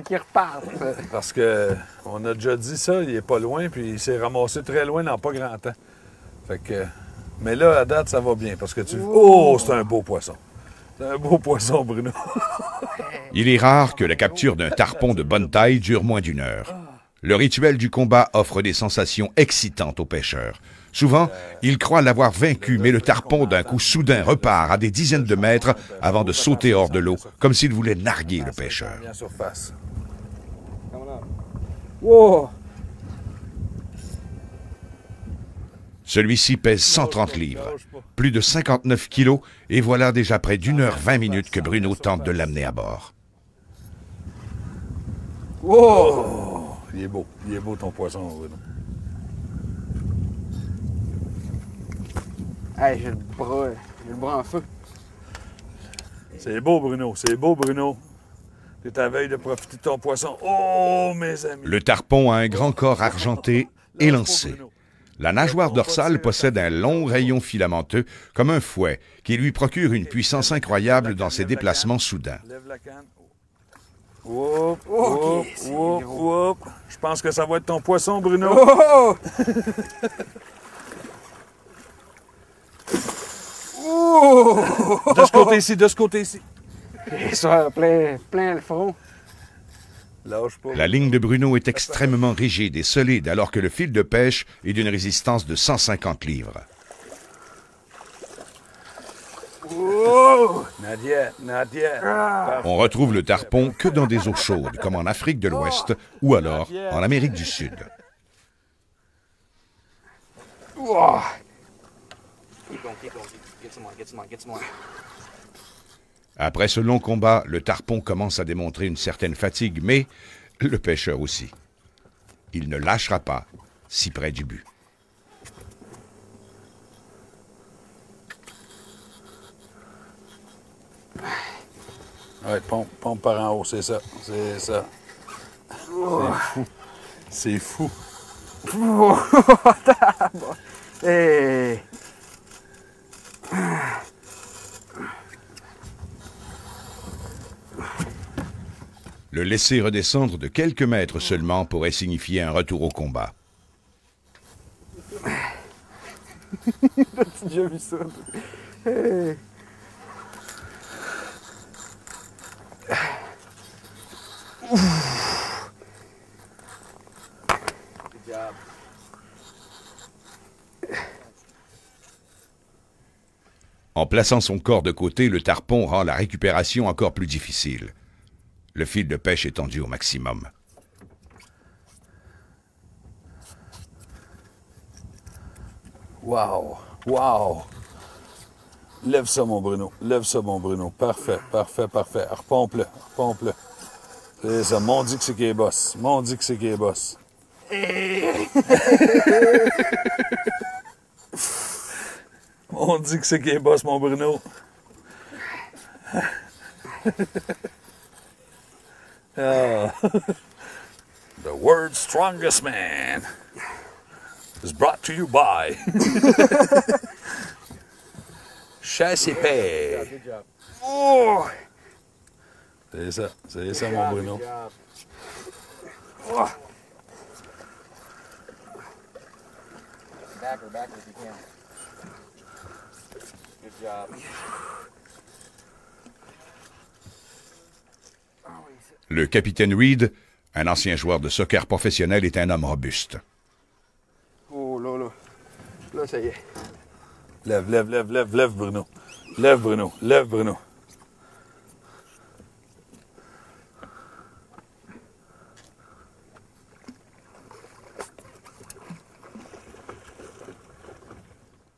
Qui repart. Parce qu'on a déjà dit ça, il est pas loin, puis il s'est ramassé très loin dans pas grand temps. Fait que, mais là, à date, ça va bien, parce que tu... Oh, c'est un beau poisson. C'est un beau poisson, Bruno. Il est rare que la capture d'un tarpon de bonne taille dure moins d'1 heure. Le rituel du combat offre des sensations excitantes aux pêcheurs. Souvent, ils croient l'avoir vaincu, mais le tarpon, d'un coup soudain, repart à des dizaines de mètres avant de sauter hors de l'eau, comme s'il voulait narguer le pêcheur. Wow. Celui-ci pèse 130 livres, plus de 59 kilos, et voilà déjà près d'1h20 que Bruno tente de l'amener à bord. Wow! Il est beau ton poisson, Bruno. Hey, j'ai le bras en feu. C'est beau, Bruno, c'est beau, Bruno. T'es à veille de profiter de ton poisson. Oh, mes amis! Le tarpon a un grand corps argenté élancé. La nageoire dorsale possède un long rayon filamenteux, comme un fouet, qui lui procure une puissance incroyable dans ses déplacements soudains. Lève la canne. Whoop, whoop, whoop, whoop. Je pense que ça va être ton poisson, Bruno. Oh! De ce côté-ci, de ce côté-ci. Et ça, plein le front. Lâche pas. La ligne de Bruno est extrêmement rigide et solide, alors que le fil de pêche est d'une résistance de 150 livres. Oh! Not yet, not yet. On retrouve le tarpon que dans des eaux chaudes, comme en Afrique de l'Ouest ou alors en Amérique du Sud. Wow. Après ce long combat, le tarpon commence à démontrer une certaine fatigue, mais le pêcheur aussi. Il ne lâchera pas si près du but. Ouais, pompe par en haut, c'est ça. C'est ça. C'est fou. C'est fou. Hey. Le laisser redescendre de quelques mètres seulement pourrait signifier un retour au combat. T'as-tu déjà vu ça? Hey. Good job. En plaçant son corps de côté, le tarpon rend la récupération encore plus difficile. Le fil de pêche est tendu au maximum. Wow! Wow! Lève ça, mon Bruno. Lève ça, mon Bruno. Parfait, parfait, parfait. Repompe-le, repompe-le. C'est ça. Mon dit que c'est qui est boss. Mon dit que c'est qui est boss. On dit que c'est qui est boss, mon Bruno. The world's strongest man is brought to you by Chasse et Pêche. Oh! C'est ça, mon Bruno. back her if you can. Good job. Le capitaine Reed, un ancien joueur de soccer professionnel, est un homme robuste. Oh là, là. Là, ça y est. Lève, Bruno. Lève, Bruno.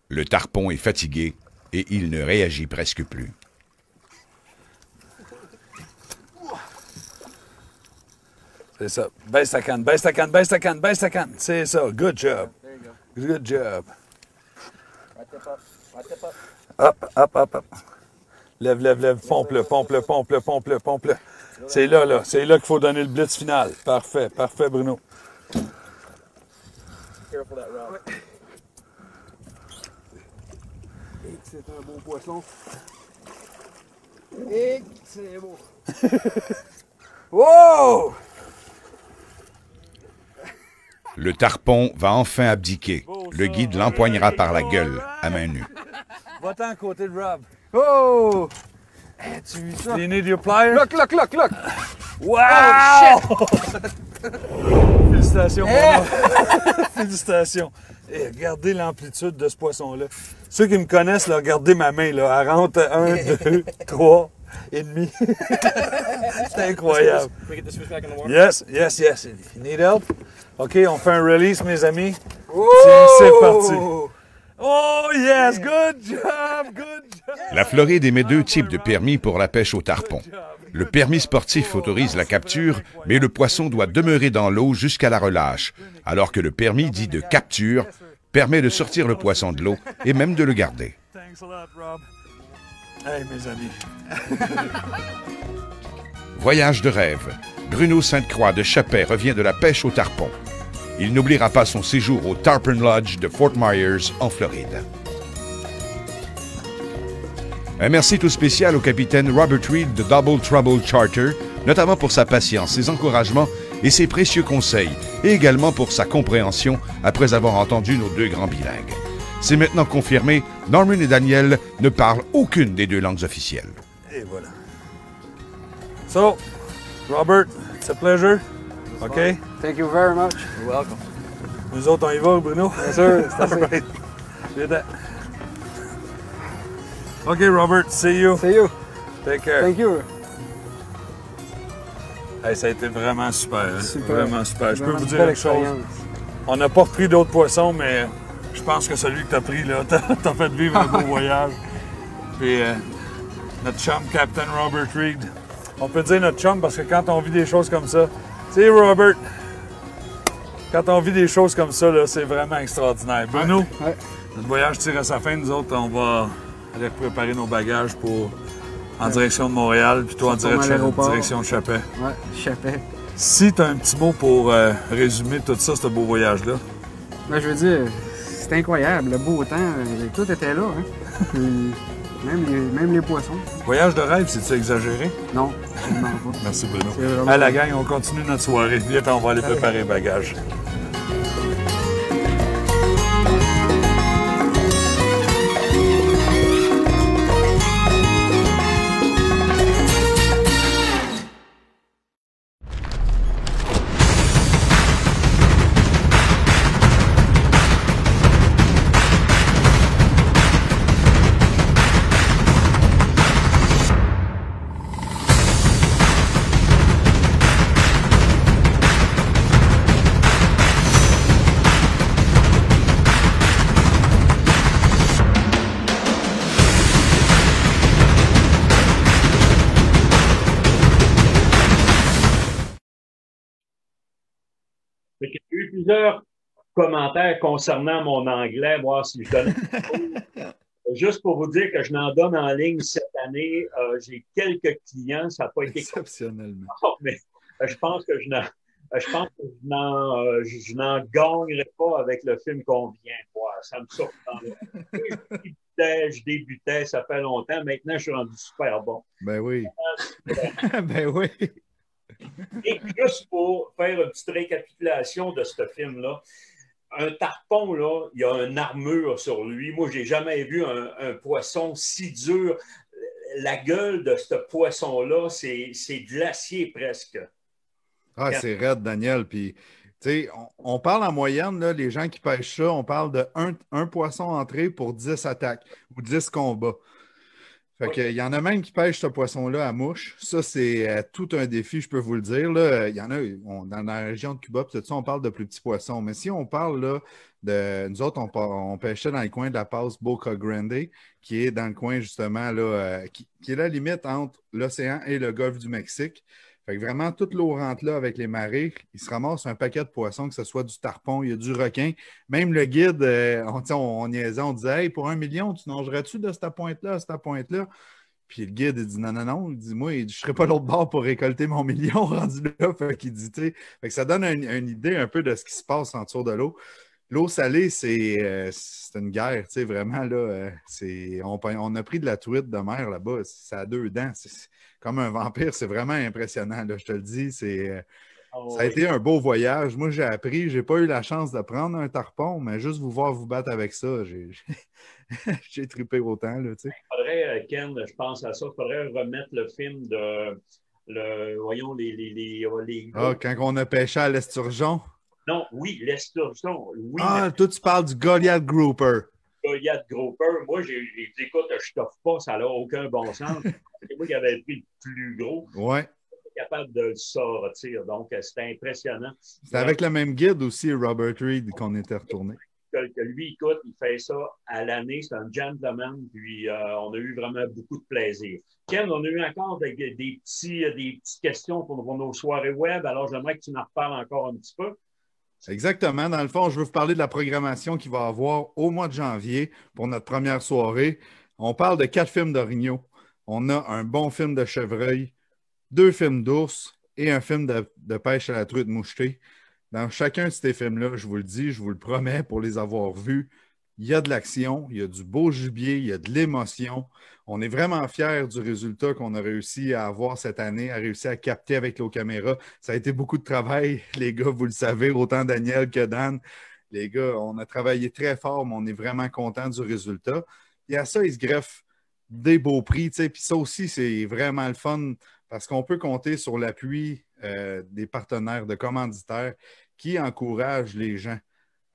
Le tarpon est fatigué et il ne réagit presque plus. C'est ça. Baisse ta canne. C'est ça. Good job. Good job. Up. Lève. Pompe-le. C'est là. C'est là qu'il faut donner le blitz final. Parfait, Bruno. Careful that route. C'est un beau poisson. Et c'est beau. Wow! Le tarpon va enfin abdiquer. Le guide l'empoignera par la gueule, à main nue. Va-t'en à côté de Rob. Oh! Tu vis ça? You need your pliers? Look! Wow! Oh, Félicitations, Bruno. Félicitations. Et regardez l'amplitude de ce poisson-là. Ceux qui me connaissent, là, regardez ma main. Là. Elle rentre 1, 2, 3 et demi. C'est incroyable. Yes. You need help? OK, on fait un release, mes amis. Tiens, c'est parti. Oh, yes! Good job! La Floride émet 2 types de permis pour la pêche au tarpon. Le permis sportif autorise la capture, mais le poisson doit demeurer dans l'eau jusqu'à la relâche, alors que le permis dit de capture permet de sortir le poisson de l'eau et même de le garder. Thanks a lot, Rob. Hey, mes amis. Voyage de rêve. Bruno Sainte-Croix de Chappet revient de la pêche au tarpon. Il n'oubliera pas son séjour au Tarpon Lodge de Fort Myers, en Floride. Un merci tout spécial au capitaine Robert Reed de Double Trouble Charter, notamment pour sa patience, ses encouragements et ses précieux conseils, et également pour sa compréhension après avoir entendu nos 2 grands bilingues. C'est maintenant confirmé, Norman et Daniel ne parlent aucune des 2 langues officielles. Et voilà. So, Robert, it's a pleasure. OK? Thank you very much. You're welcome. Nous autres, on y va, Bruno? Yes, sir. All right. OK, Robert, see you. Take care. Thank you. Hey, ça a été vraiment super. Hein? Super. Vraiment super. Je peux vous dire belle une chose. expérience. On n'a pas repris d'autres poissons, mais je pense que celui que tu as pris, là, t'as fait vivre un beau voyage. Puis notre chum, Captain Robert Reed. On peut dire notre chum parce que quand on vit des choses comme ça, tu sais, Robert, quand on vit des choses comme ça, là, c'est vraiment extraordinaire. Bruno, notre voyage tire à sa fin. Nous autres, on va aller préparer nos bagages en direction de Montréal, puis toi en direction de Chappet. Ouais, Chappet. Si tu as un petit mot pour résumer tout ça, ce beau voyage-là. Ben, je veux dire, c'est incroyable. Le beau temps, tout était là. Hein? Même les poissons. Voyage de rêve, c'est-tu exagéré? Non, absolument pas. Merci Bruno. À la gang, on continue notre soirée. Viens, on va aller préparer les bagages. Il y a eu plusieurs commentaires concernant mon anglais, voir si je donne. Juste pour vous dire que je n'en donne en ligne cette année. J'ai quelques clients, ça n'a pas été exceptionnellement. Mais je pense que je n'en gagnerai pas avec le film qu'on vient voir. Ça me surprend. Je débutais, ça fait longtemps. Maintenant, je suis rendu super bon. Ben oui. Ben oui. Et juste pour faire une petite récapitulation de ce film-là, un tarpon, là, il y a une armure sur lui. Moi, je n'ai jamais vu un poisson si dur. La gueule de ce poisson-là, c'est de l'acier presque. Ah, c'est raide, Daniel. Puis, tu sais, on parle en moyenne, là, les gens qui pêchent ça, on parle de un poisson entré pour 10 attaques ou 10 combats. Fait que, il y en a même qui pêchent ce poisson-là à mouche. Ça, c'est tout un défi, je peux vous le dire. Là. Il y en a, dans la région de Cuba, tout ça, on parle de plus petits poissons. Mais si on parle là, de. Nous autres, on pêchait dans le coin de la passe Boca Grande, qui est dans le coin, justement, là, qui est la limite entre l'océan et le golfe du Mexique. Fait que vraiment, toute l'eau rentre là avec les marées. Il se ramasse un paquet de poissons, que ce soit du tarpon, il y a du requin. Même le guide, on niaisait, on disait hey, pour 1 million, tu nagerais-tu de cette pointe-là à cette pointe-là? Puis le guide, il dit non. Il dit moi, je ne serais pas l'autre bord pour récolter mon million rendu là. Fait qu'il dit, fait que ça donne une idée un peu de ce qui se passe en dessous de l'eau. L'eau salée, c'est une guerre, tu sais, vraiment, là. On a pris de la truite de mer là-bas, ça a 2 dents. C'est comme un vampire, c'est vraiment impressionnant, là, je te le dis. Ça a été un beau voyage. Moi, j'ai appris, j'ai pas eu la chance de prendre un tarpon, mais juste vous voir vous battre avec ça, j'ai trippé autant, là, tu sais. Il faudrait, Ken, je pense à ça, il faudrait remettre le film de, voyons, les quand on a pêché à l'esturgeon. Non, oui, l'esturgeon. Oui, toi, tu parles du Goliath Grouper. Goliath Grouper. Moi, j'ai dit, écoute, je t'offre pas, ça n'a aucun bon sens. C'est moi qui avais pris le plus gros. Ouais. Capable de le sortir. Donc, c'était impressionnant. C'était avec le même guide aussi, Robert Reed, qu'on était retourné. Que lui, écoute, il fait ça à l'année. C'est un gentleman. Puis, on a eu vraiment beaucoup de plaisir. Ken, on a eu encore des petites questions pour nos soirées web. Alors, j'aimerais que tu m'en reparles encore un petit peu. Exactement. Dans le fond, je veux vous parler de la programmation qu'il va y avoir au mois de janvier pour notre première soirée. On parle de 4 films d'orignaux. On a un bon film de chevreuil, 2 films d'ours et un film de pêche à la truite mouchetée. Dans chacun de ces films-là, je vous le dis, je vous le promets, pour les avoir vus, il y a de l'action, il y a du beau gibier, il y a de l'émotion. On est vraiment fiers du résultat qu'on a réussi à avoir cette année, à réussir à capter avec nos caméras. Ça a été beaucoup de travail, les gars, vous le savez, autant Daniel que Dan. Les gars, on a travaillé très fort, mais on est vraiment contents du résultat. Et à ça, il se greffe des beaux prix, tu sais, puis ça aussi, c'est vraiment le fun parce qu'on peut compter sur l'appui des partenaires, de commanditaires qui encouragent les gens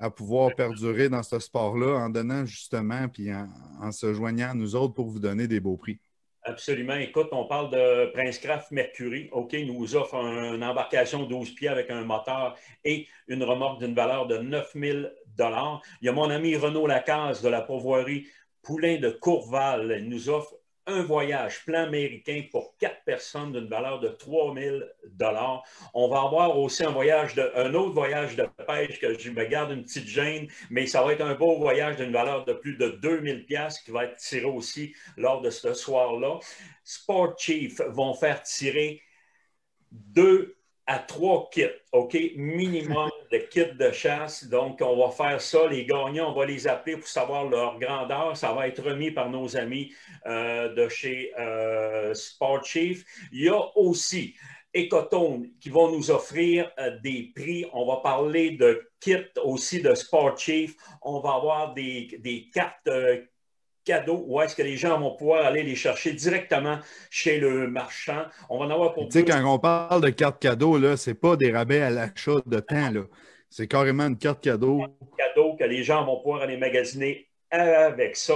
à pouvoir perdurer dans ce sport-là en donnant justement, puis en se joignant à nous autres pour vous donner des beaux prix. Absolument. Écoute, on parle de Princecraft Mercury. OK, il nous offre une embarcation 12 pieds avec un moteur et une remorque d'une valeur de 9 000 $. Il y a mon ami Renaud Lacaze de la pourvoirie Poulain de Courval. Il nous offre un voyage plan américain pour 4 personnes d'une valeur de 3 000 $. On va avoir aussi un autre voyage de pêche que je me garde une petite gêne, mais ça va être un beau voyage d'une valeur de plus de 2 000 $ qui va être tiré aussi lors de ce soir-là. Sport Chief vont faire tirer 2 à 3 kits, OK? Minimum de kits de chasse. Donc, on va faire ça. Les gagnants, on va les appeler pour savoir leur grandeur. Ça va être remis par nos amis de chez Sport Chief. Il y a aussi Ecotone qui vont nous offrir des prix. On va parler de kits aussi de Sport Chief. On va avoir des cartes cadeaux, où est-ce que les gens vont pouvoir aller les chercher directement chez le marchand. On va en avoir pour... Tu sais, quand on parle de carte cadeau, là, c'est pas des rabais à l'achat de temps, là. C'est carrément une carte cadeau. Cadeau que les gens vont pouvoir aller magasiner avec ça.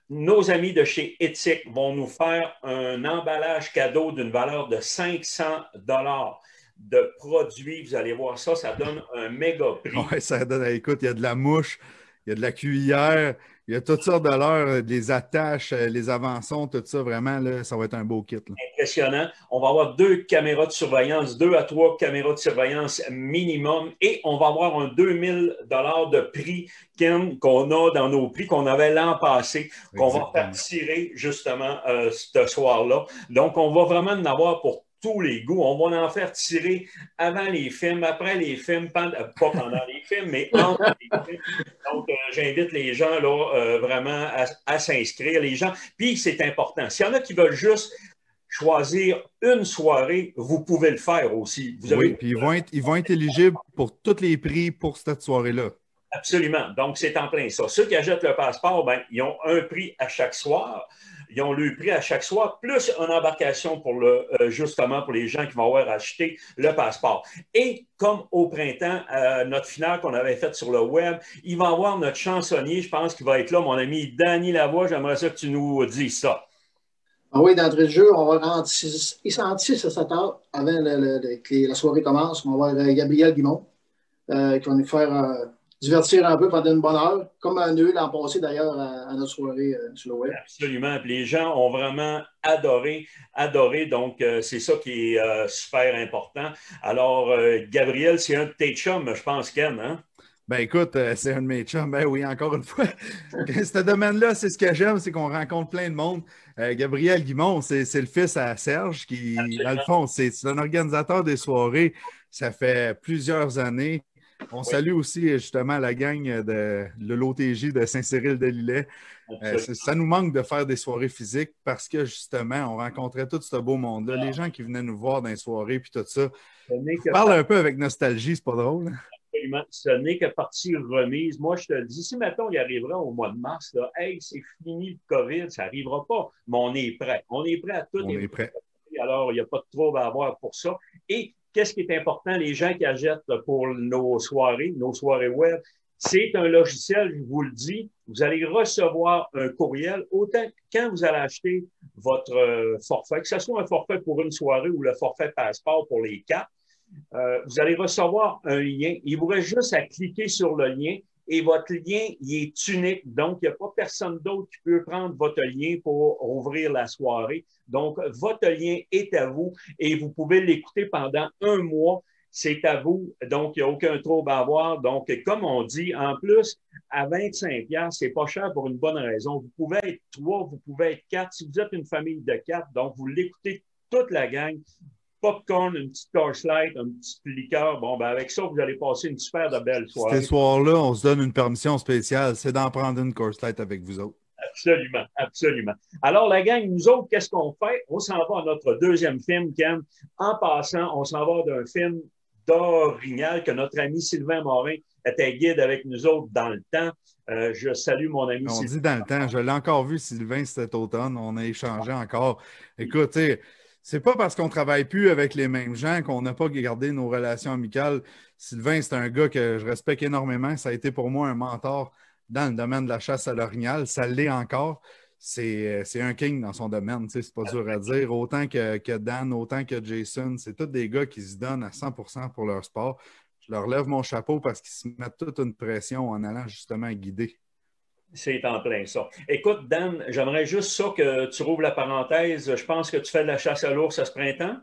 Nos amis de chez Éthique vont nous faire un emballage cadeau d'une valeur de 500 $ de produits. Vous allez voir ça, ça donne un méga prix. Oui, ça donne, écoute, il y a de la mouche, il y a de la cuillère, il y a toutes sortes de leurres, des attaches, les avançons, tout ça, vraiment, là, ça va être un beau kit. Là. Impressionnant. On va avoir 2 caméras de surveillance, 2 à 3 caméras de surveillance minimum, et on va avoir un 2 000 $ de prix qu'on a dans nos prix qu'on avait l'an passé, qu'on va faire tirer justement ce soir-là. Donc, on va vraiment en avoir pour tous les goûts. On va en faire tirer avant les films, après les films, pas pendant les films, mais entre les films. Donc, j'invite les gens là, vraiment à s'inscrire, les gens. Puis, c'est important. S'il y en a qui veulent juste choisir une soirée, vous pouvez le faire aussi. Oui, puis ils vont être éligibles pour tous les prix pour cette soirée-là. Absolument. Donc, c'est en plein ça. Ceux qui achètent le passeport, ben, ils ont un prix à chaque soir. Ils ont le prix à chaque soir, plus une embarcation pour justement pour les gens qui vont avoir acheté le passeport. Et comme au printemps, notre finale qu'on avait faite sur le web, il va y avoir notre chansonnier, je pense qu'il va être là, mon ami Danny Lavoie. J'aimerais ça que tu nous dises ça. Ah oui, d'entrée de jeu, on va rentrer 6 à 7 heures avant que la soirée commence. On va avoir Gabriel Guimond qui va nous faire divertir un peu pendant une bonne heure, comme un eux l'an passé d'ailleurs à notre soirée sur le web. Absolument. Puis les gens ont vraiment adoré. Donc, c'est ça qui est super important. Alors, Gabriel, c'est un de tes chums, je pense, Ken, hein? Ben écoute, c'est un de mes chums. Ben oui, encore une fois. Ce domaine-là, c'est ce que j'aime, c'est qu'on rencontre plein de monde. Gabriel Guimond, c'est le fils à Serge qui, dans le fond, c'est un organisateur des soirées. Ça fait plusieurs années. On salue aussi justement la gang de l'OTJ de Saint-Cyril-de-Lillet. Ça nous manque de faire des soirées physiques parce que justement, on rencontrait tout ce beau monde-là. Les gens qui venaient nous voir dans les soirées puis tout ça. On parle un peu avec nostalgie, c'est pas drôle. Absolument. Ce n'est que partie remise. Moi, je te le dis, si maintenant il arrivera au mois de mars, là, hey, c'est fini le COVID, ça n'arrivera pas, mais on est prêt. On est prêt à tout. On est prêt. Alors, il n'y a pas de trouble à avoir pour ça. Et qu'est-ce qui est important, les gens qui achètent pour nos soirées web, c'est un logiciel, je vous le dis, vous allez recevoir un courriel, autant quand vous allez acheter votre forfait, que ce soit un forfait pour une soirée ou le forfait passeport pour les 4, vous allez recevoir un lien. Il vous reste juste à cliquer sur le lien et votre lien, il est unique. Donc, il n'y a pas personne d'autre qui peut prendre votre lien pour ouvrir la soirée. Donc, votre lien est à vous et vous pouvez l'écouter pendant un mois. C'est à vous. Donc, il n'y a aucun trouble à avoir. Donc, comme on dit, en plus, à 25$, c'est pas cher pour une bonne raison. Vous pouvez être 3, vous pouvez être 4. Si vous êtes une famille de 4, donc vous l'écoutez toute la gang. Popcorn, une petite torchlight, un petit liqueur. Bon, ben avec ça, vous allez passer une super de belle soirée. Ces soirs-là, on se donne une permission spéciale, c'est d'en prendre une Coors Light avec vous autres. Absolument, absolument. Alors, la gang, nous autres, qu'est-ce qu'on fait? On s'en va à notre deuxième film, Ken. En passant, on s'en va d'un film d'Orignal que notre ami Sylvain Morin était guide avec nous autres dans le temps. Je salue mon ami Sylvain. On dit dans le temps. Je l'ai encore vu, Sylvain, cet automne. On a échangé encore. Écoute, tu sais, c'est pas parce qu'on ne travaille plus avec les mêmes gens qu'on n'a pas gardé nos relations amicales. Sylvain, c'est un gars que je respecte énormément. Ça a été pour moi un mentor dans le domaine de la chasse à l'orignal. Ça l'est encore. C'est un king dans son domaine. C'est pas dur à dire. Autant que Dan, autant que Jason, c'est tous des gars qui se donnent à 100% pour leur sport. Je leur lève mon chapeau parce qu'ils se mettent toute une pression en allant justement guider. C'est en plein ça. Écoute, Dan, j'aimerais juste ça que tu rouvres la parenthèse. Je pense que tu fais de la chasse à l'ours à ce printemps.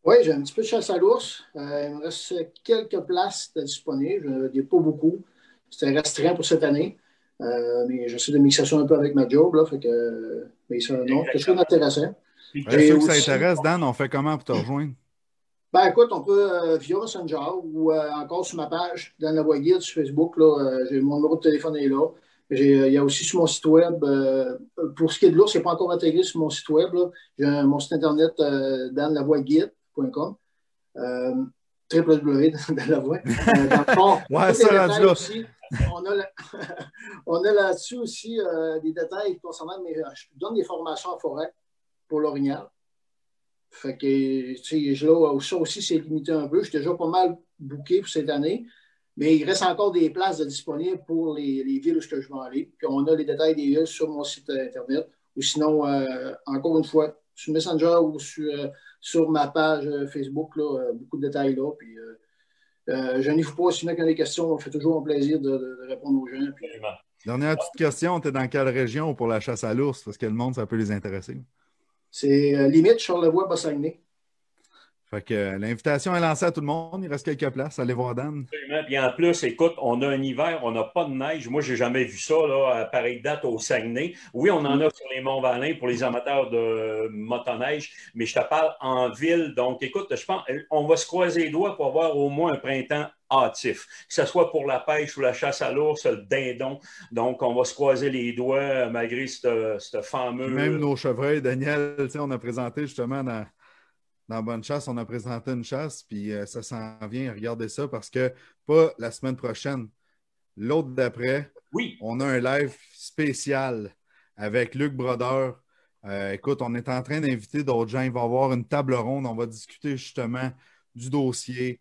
Oui, j'ai un petit peu de chasse à l'ours. Il me reste quelques places disponibles. Il n'y a pas beaucoup. C'était restreint pour cette année. Mais j'essaie de mixer ça un peu avec ma job. Là, fait que, mais ça, non, quelque chose d'intéressant. Ceux que ça intéresse, Dan, on fait comment pour te rejoindre? Ben écoute, on peut via Messenger ou encore sur ma page, Dan Lavoie Guide sur Facebook. Là, mon numéro de téléphone est là. Il y a aussi sur mon site web, pour ce qui est de l'ours, ce n'est pas encore intégré sur mon site web. J'ai mon site internet danlavoieguide.com. www.danlavoie. Ouais, ça rendu là. Aussi, on a là-dessus aussi des détails concernant, mais je donne des formations en forêt pour l'orignal. Fait que, tu sais, là, ça aussi, c'est limité un peu. Je suis déjà pas mal booké pour cette année. Mais il reste encore des places disponibles pour les villes où je vais aller. Puis on a les détails des villes sur mon site Internet. Ou sinon, encore une fois, sur Messenger ou sur ma page Facebook, là, beaucoup de détails là. Puis je n'y fous pas. Sinon, quand il y a des questions, on fait toujours un plaisir de répondre aux gens. Puis, dernière petite question, tu es dans quelle région pour la chasse à l'ours? Parce que le monde, ça peut les intéresser. C'est limite Charlevoix-Bassagné. Fait que l'invitation est lancée à tout le monde. Il reste quelques places. Allez voir Dan. Absolument. Puis en plus, écoute, on a un hiver, on n'a pas de neige. Moi, je n'ai jamais vu ça là, à pareille date au Saguenay. Oui, on en a sur les Monts-Valin pour les amateurs de motoneige, mais je te parle en ville. Donc, écoute, je pense on va se croiser les doigts pour avoir au moins un printemps hâtif, que ce soit pour la pêche ou la chasse à l'ours, le dindon. Donc, on va se croiser les doigts malgré ce fameux... Même nos chevreuils, Daniel, on a présenté justement dans Bonne Chasse, on a présenté une chasse, puis ça s'en vient. Regardez ça parce que pas la semaine prochaine. l'autre d'après, on a un live spécial avec Luc Brodeur. Écoute, on est en train d'inviter d'autres gens. Il va y avoir une table ronde. On va discuter justement du dossier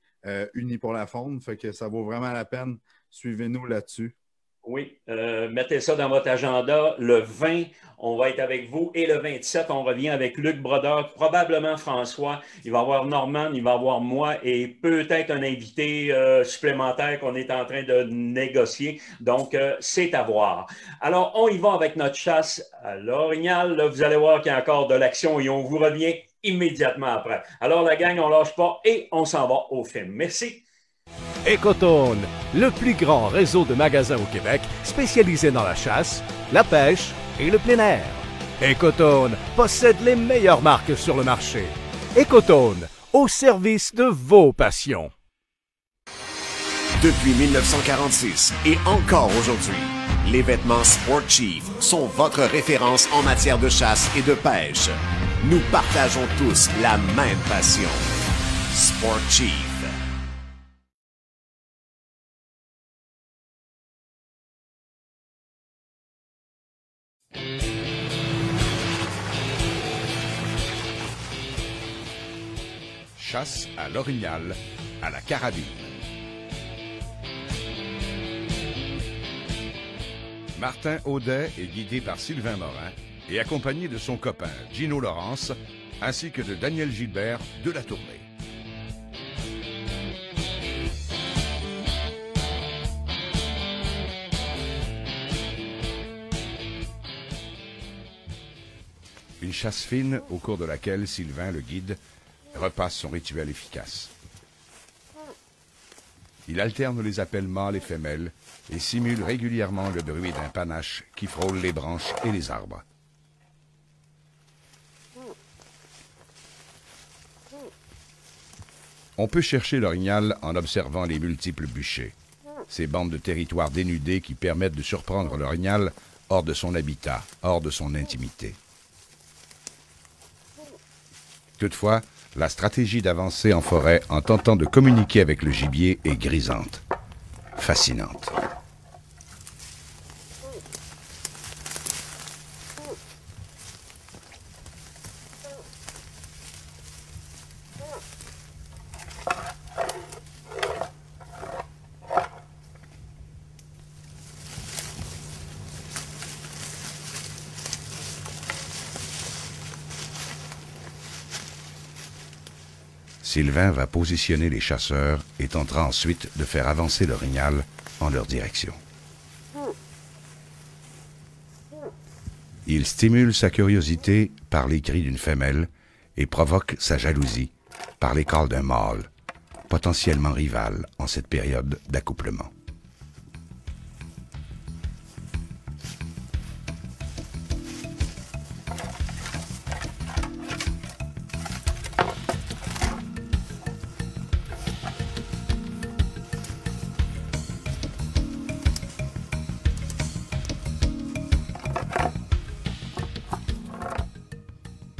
Unis pour la faune. Fait que ça vaut vraiment la peine. Suivez-nous là-dessus. Oui, mettez ça dans votre agenda. Le 20, on va être avec vous. Et le 27, on revient avec Luc Brodeur, probablement François. Il va y avoir Norman, il va y avoir moi et peut-être un invité supplémentaire qu'on est en train de négocier. Donc, c'est à voir. Alors, on y va avec notre chasse à l'orignal. Là, vous allez voir qu'il y a encore de l'action et on vous revient immédiatement après. Alors, la gang, on lâche pas et on s'en va au film. Merci. Ecotone, le plus grand réseau de magasins au Québec spécialisé dans la chasse, la pêche et le plein air. Ecotone possède les meilleures marques sur le marché. Ecotone, au service de vos passions. Depuis 1946 et encore aujourd'hui, les vêtements Sport Chief sont votre référence en matière de chasse et de pêche. Nous partageons tous la même passion. Sport Chief. Chasse à l'orignal, à la carabine. Martin Audet est guidé par Sylvain Morin et accompagné de son copain Gino Laurence, ainsi que de Daniel Gilbert de La Tournée. Une chasse fine au cours de laquelle Sylvain, le guide, repasse son rituel efficace. Il alterne les appels mâles et femelles et simule régulièrement le bruit d'un panache qui frôle les branches et les arbres. On peut chercher l'orignal en observant les multiples bûchers, ces bandes de territoire dénudées qui permettent de surprendre l'orignal hors de son habitat, hors de son intimité. Toutefois, la stratégie d'avancer en forêt en tentant de communiquer avec le gibier est grisante, fascinante. Sylvain va positionner les chasseurs et tentera ensuite de faire avancer l'orignal en leur direction. Il stimule sa curiosité par les cris d'une femelle et provoque sa jalousie par les calls d'un mâle, potentiellement rival en cette période d'accouplement.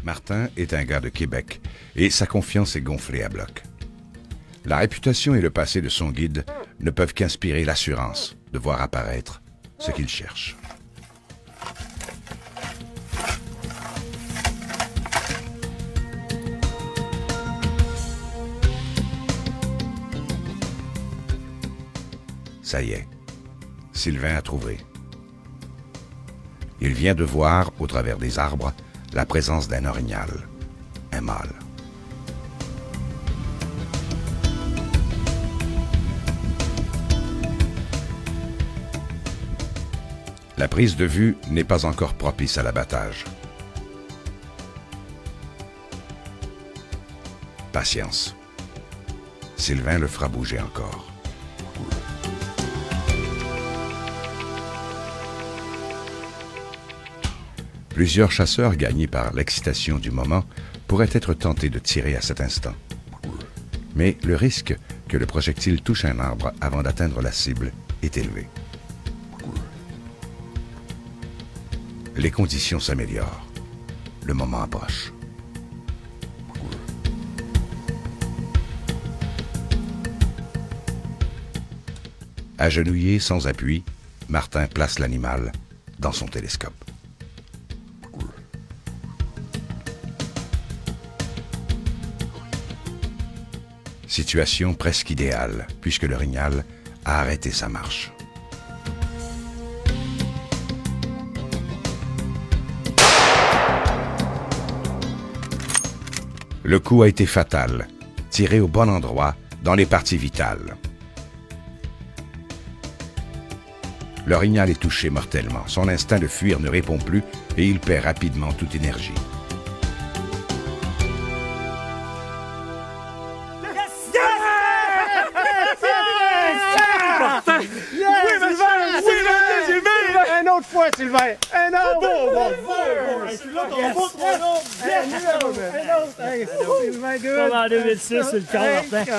Martin est un gars de Québec et sa confiance est gonflée à bloc. La réputation et le passé de son guide ne peuvent qu'inspirer l'assurance de voir apparaître ce qu'il cherche. Ça y est, Sylvain a trouvé. Il vient de voir, au travers des arbres, la présence d'un orignal, un mâle. La prise de vue n'est pas encore propice à l'abattage. Patience. Sylvain le fera bouger encore. Plusieurs chasseurs, gagnés par l'excitation du moment, pourraient être tentés de tirer à cet instant. Mais le risque que le projectile touche un arbre avant d'atteindre la cible est élevé. Les conditions s'améliorent. Le moment approche. Agenouillé sans appui, Martin place l'animal dans son télescope. Situation presque idéale, puisque l'orignal a arrêté sa marche. Le coup a été fatal, tiré au bon endroit, dans les parties vitales. L'orignal est touché mortellement. Son instinct de fuir ne répond plus et il perd rapidement toute énergie. Un autre fois, Sylvain! Un autre! Sylvain, good! Comme en 2006, c'est le cas, Martin.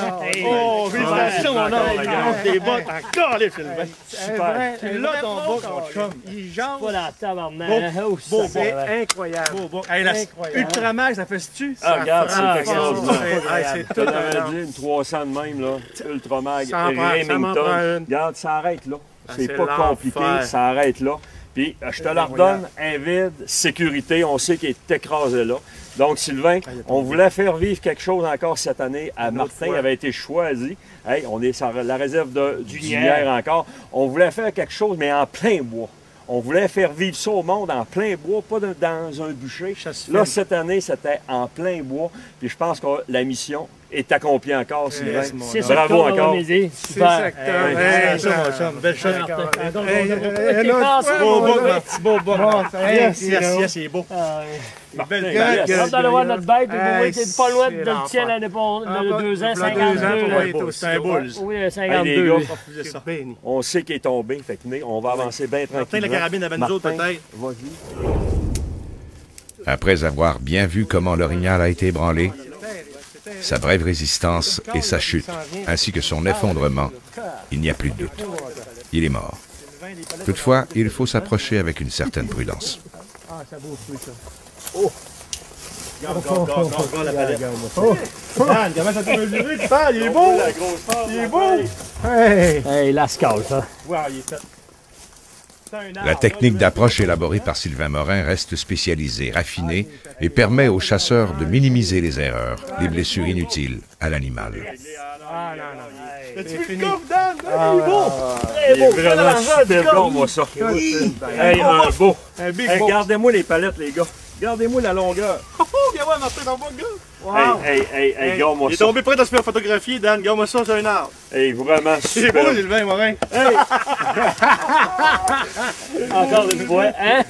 Oh, félicitations, mon homme! Tes bottes encore, les Sylvain! Super! Tu l'as ton boc, mon chum! Il jante! Pas la tabarnak! C'est incroyable! Ultramag, ça fait-tu? Ah, regarde, c'est extraordinaire! C'est tout une 300 de même, là. Ultramag, Remington. Regarde, ça arrête là. C'est pas compliqué, ça arrête là. Puis, je te la redonne, un vide, sécurité, on sait qu'il est écrasé là. Donc, Sylvain, on voulait faire vivre quelque chose encore cette année à Martin. Il avait été choisi. Hey, on est sur la réserve du Dunière encore. On voulait faire quelque chose, mais en plein bois. On voulait faire vivre ça au monde en plein bois, pas dans un bûcher. Là, cette année, c'était en plein bois. Puis je pense que la mission est accomplie encore, Sylvain. Bravo encore. Super. Belle chose. Beau boc. Yes, il est beau. Quand on voit notre bête, vous voyez que pas loin de le tien l'année pour 2 ans, 52. C'est un boule. Oui, 52. On sait qu'il est tombé, fait que on va avancer bien tranquillement. Martin, la carabine avait nous autres, peut-être. Vas-y. Après avoir bien vu comment l'orignal a été ébranlé, sa brève résistance et sa chute, ainsi que son effondrement, il n'y a plus de doute. Il est mort. Toutefois, il faut s'approcher avec une certaine prudence. Ah, ça vaut le ça. Oh! Regarde la palette. Dan, comment ça peut mesurer? Tu parles, il est beau! Il est beau! Hey, Lascaux, ça. Wow, il est fait. La technique d'approche élaborée par Sylvain Morin reste spécialisée, raffinée et permet aux chasseurs de minimiser les erreurs, les blessures inutiles à l'animal. Ah non, non. As-tu vu le coffre, Dan? Il est beau! Il est vraiment super bon, moi, ça. Hey, un beau. Regardez-moi les palettes, les gars. Regardez-moi la longueur. Oh, regarde-moi, Martin, dans mon gars. Wow. Hey, regarde-moi ça. Il est tombé prêt à se faire photographier, Dan. Regarde-moi ça, c'est un arbre. Hey, vraiment super. C'est beau, Sylvain Morin. Hey! Encore une fois, hein?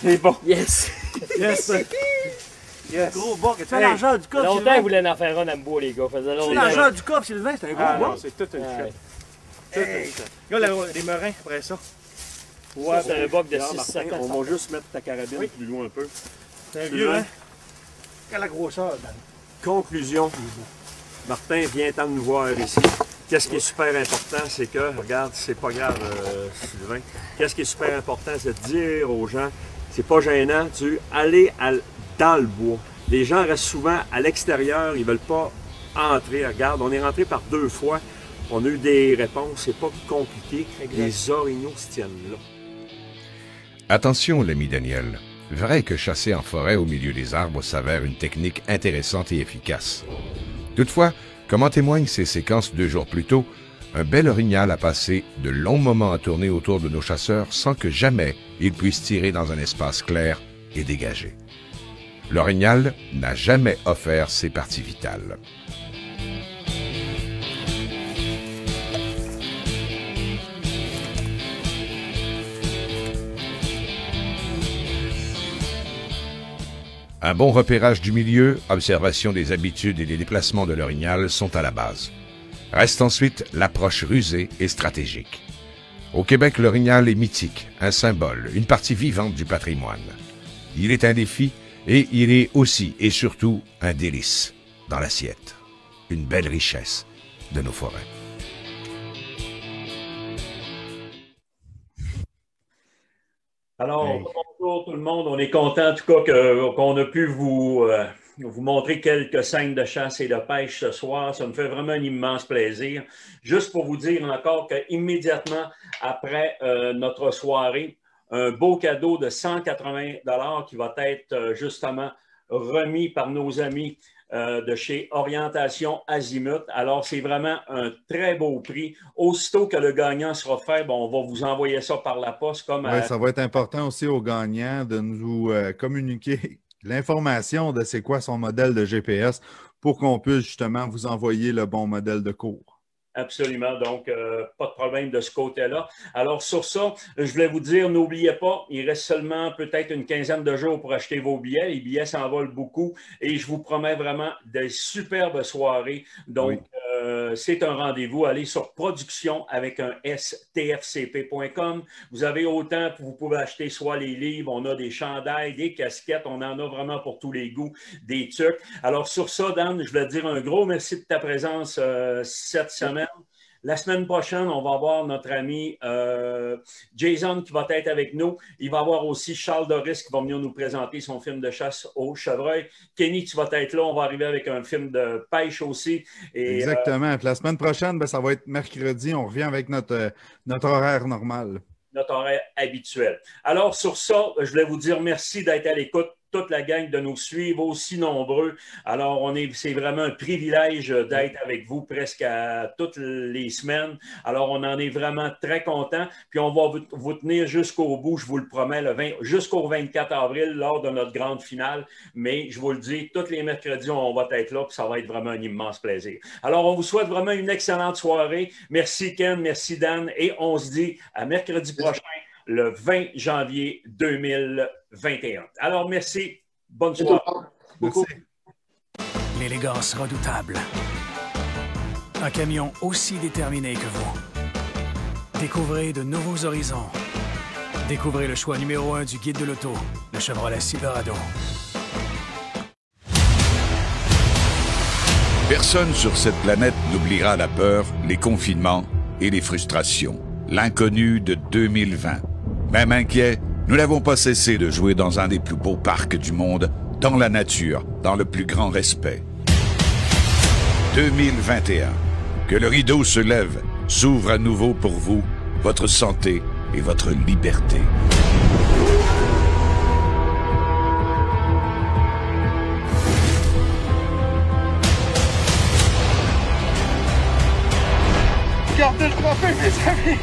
C'est bon. Yes. Yes. Yes. Gros boc. Tu sais, l'argent du coffre. Longtemps, vous voulez en faire un à Mbo, les gars. L'argent du coffre, Sylvain, c'est un gros boc. C'est tout une chute. Regarde les merins après ça. Ouais, c'est un boc de 6-7 ans. On va juste mettre ta carabine plus loin un peu. C'est un vieux, hein? Quelle la grosseur, Dan. Conclusion. Martin, viens-t'en nous voir ici. Qu'est-ce qui est super important, c'est que, regarde, c'est pas grave, Sylvain. Qu'est-ce qui est super important, c'est de dire aux gens, c'est pas gênant, allez dans le bois. Les gens restent souvent à l'extérieur, ils veulent pas entrer. Regarde, on est rentré par 2 fois. On a eu des réponses, c'est pas compliqué. Les orignaux se tiennent là. Attention, l'ami Daniel. Vrai que chasser en forêt au milieu des arbres s'avère une technique intéressante et efficace. Toutefois, comme en témoignent ces séquences 2 jours plus tôt, un bel orignal a passé de longs moments à tourner autour de nos chasseurs sans que jamais il puisse tirer dans un espace clair et dégagé. L'orignal n'a jamais offert ses parties vitales. Un bon repérage du milieu, observation des habitudes et des déplacements de l'orignal sont à la base. Reste ensuite l'approche rusée et stratégique. Au Québec, l'orignal est mythique, un symbole, une partie vivante du patrimoine. Il est un défi et il est aussi et surtout un délice dans l'assiette. Une belle richesse de nos forêts. Alors, bonjour tout le monde. On est content en tout cas qu'on a pu vous vous montrer quelques scènes de chasse et de pêche ce soir. Ça me fait vraiment un immense plaisir. Juste pour vous dire encore qu'immédiatement après notre soirée, un beau cadeau de 180 $ qui va être justement remis par nos amis de chez Orientation Azimut. Alors, c'est vraiment un très beau prix. Aussitôt que le gagnant sera fait, bon, on va vous envoyer ça par la poste. Oui, ça va être important aussi aux gagnants de nous communiquer l'information de c'est quoi son modèle de GPS pour qu'on puisse justement vous envoyer le bon modèle de cours. Absolument. Donc, pas de problème de ce côté-là. Alors, sur ça, je voulais vous dire, n'oubliez pas, il reste seulement peut-être une quinzaine de jours pour acheter vos billets. Les billets s'envolent beaucoup et je vous promets vraiment des superbes soirées. Donc, c'est un rendez-vous. Allez sur production avec un stfcp.com. Vous avez autant, vous pouvez acheter soit les livres, on a des chandails, des casquettes, on en a vraiment pour tous les goûts, des trucs. Alors, sur ça, Dan, je voulais te dire un gros merci de ta présence cette semaine. La semaine prochaine, on va avoir notre ami Jason qui va être avec nous. Il va y avoir aussi Charles Doris qui va venir nous présenter son film de chasse au chevreuil. Kenny, tu vas être là. On va arriver avec un film de pêche aussi. Et, exactement. Puis la semaine prochaine, ben, ça va être mercredi. On revient avec notre horaire normal. Notre horaire habituel. Alors, sur ça, je voulais vous dire merci d'être à l'écoute. Toute la gang de nous suivre, aussi nombreux. Alors, c'est vraiment un privilège d'être avec vous presque à toutes les semaines. Alors, on en est vraiment très contents. Puis, on va vous tenir jusqu'au bout, je vous le promets, jusqu'au 24 avril, lors de notre grande finale. Mais, je vous le dis, tous les mercredis, on va être là, puis ça va être vraiment un immense plaisir. Alors, on vous souhaite vraiment une excellente soirée. Merci, Ken, merci, Dan. Et on se dit à mercredi prochain, le 20 janvier 2021. Alors, merci. Bonne soirée. Merci. L'élégance redoutable. Un camion aussi déterminé que vous. Découvrez de nouveaux horizons. Découvrez le choix numéro 1 du guide de l'auto, le Chevrolet Silverado. Personne sur cette planète n'oubliera la peur, les confinements et les frustrations. L'inconnu de 2020. Même inquiet, nous n'avons pas cessé de jouer dans un des plus beaux parcs du monde, dans la nature, dans le plus grand respect. 2021. Que le rideau se lève, s'ouvre à nouveau pour vous, votre santé et votre liberté. Gardez le trophée, mes amis!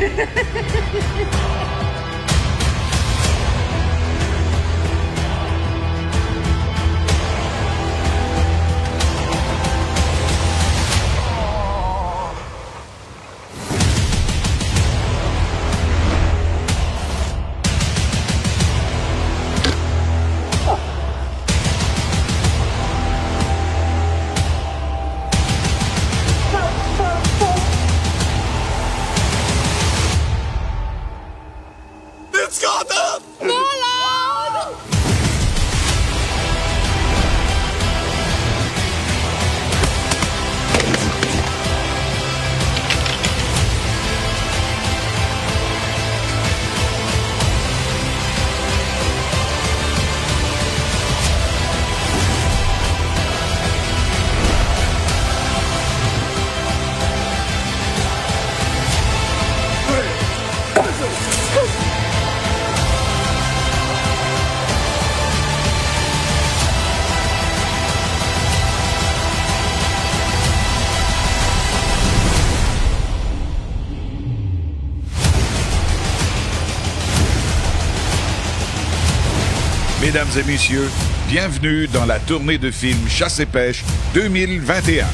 Mesdames et messieurs, bienvenue dans la tournée de films Chasse et Pêche 2021.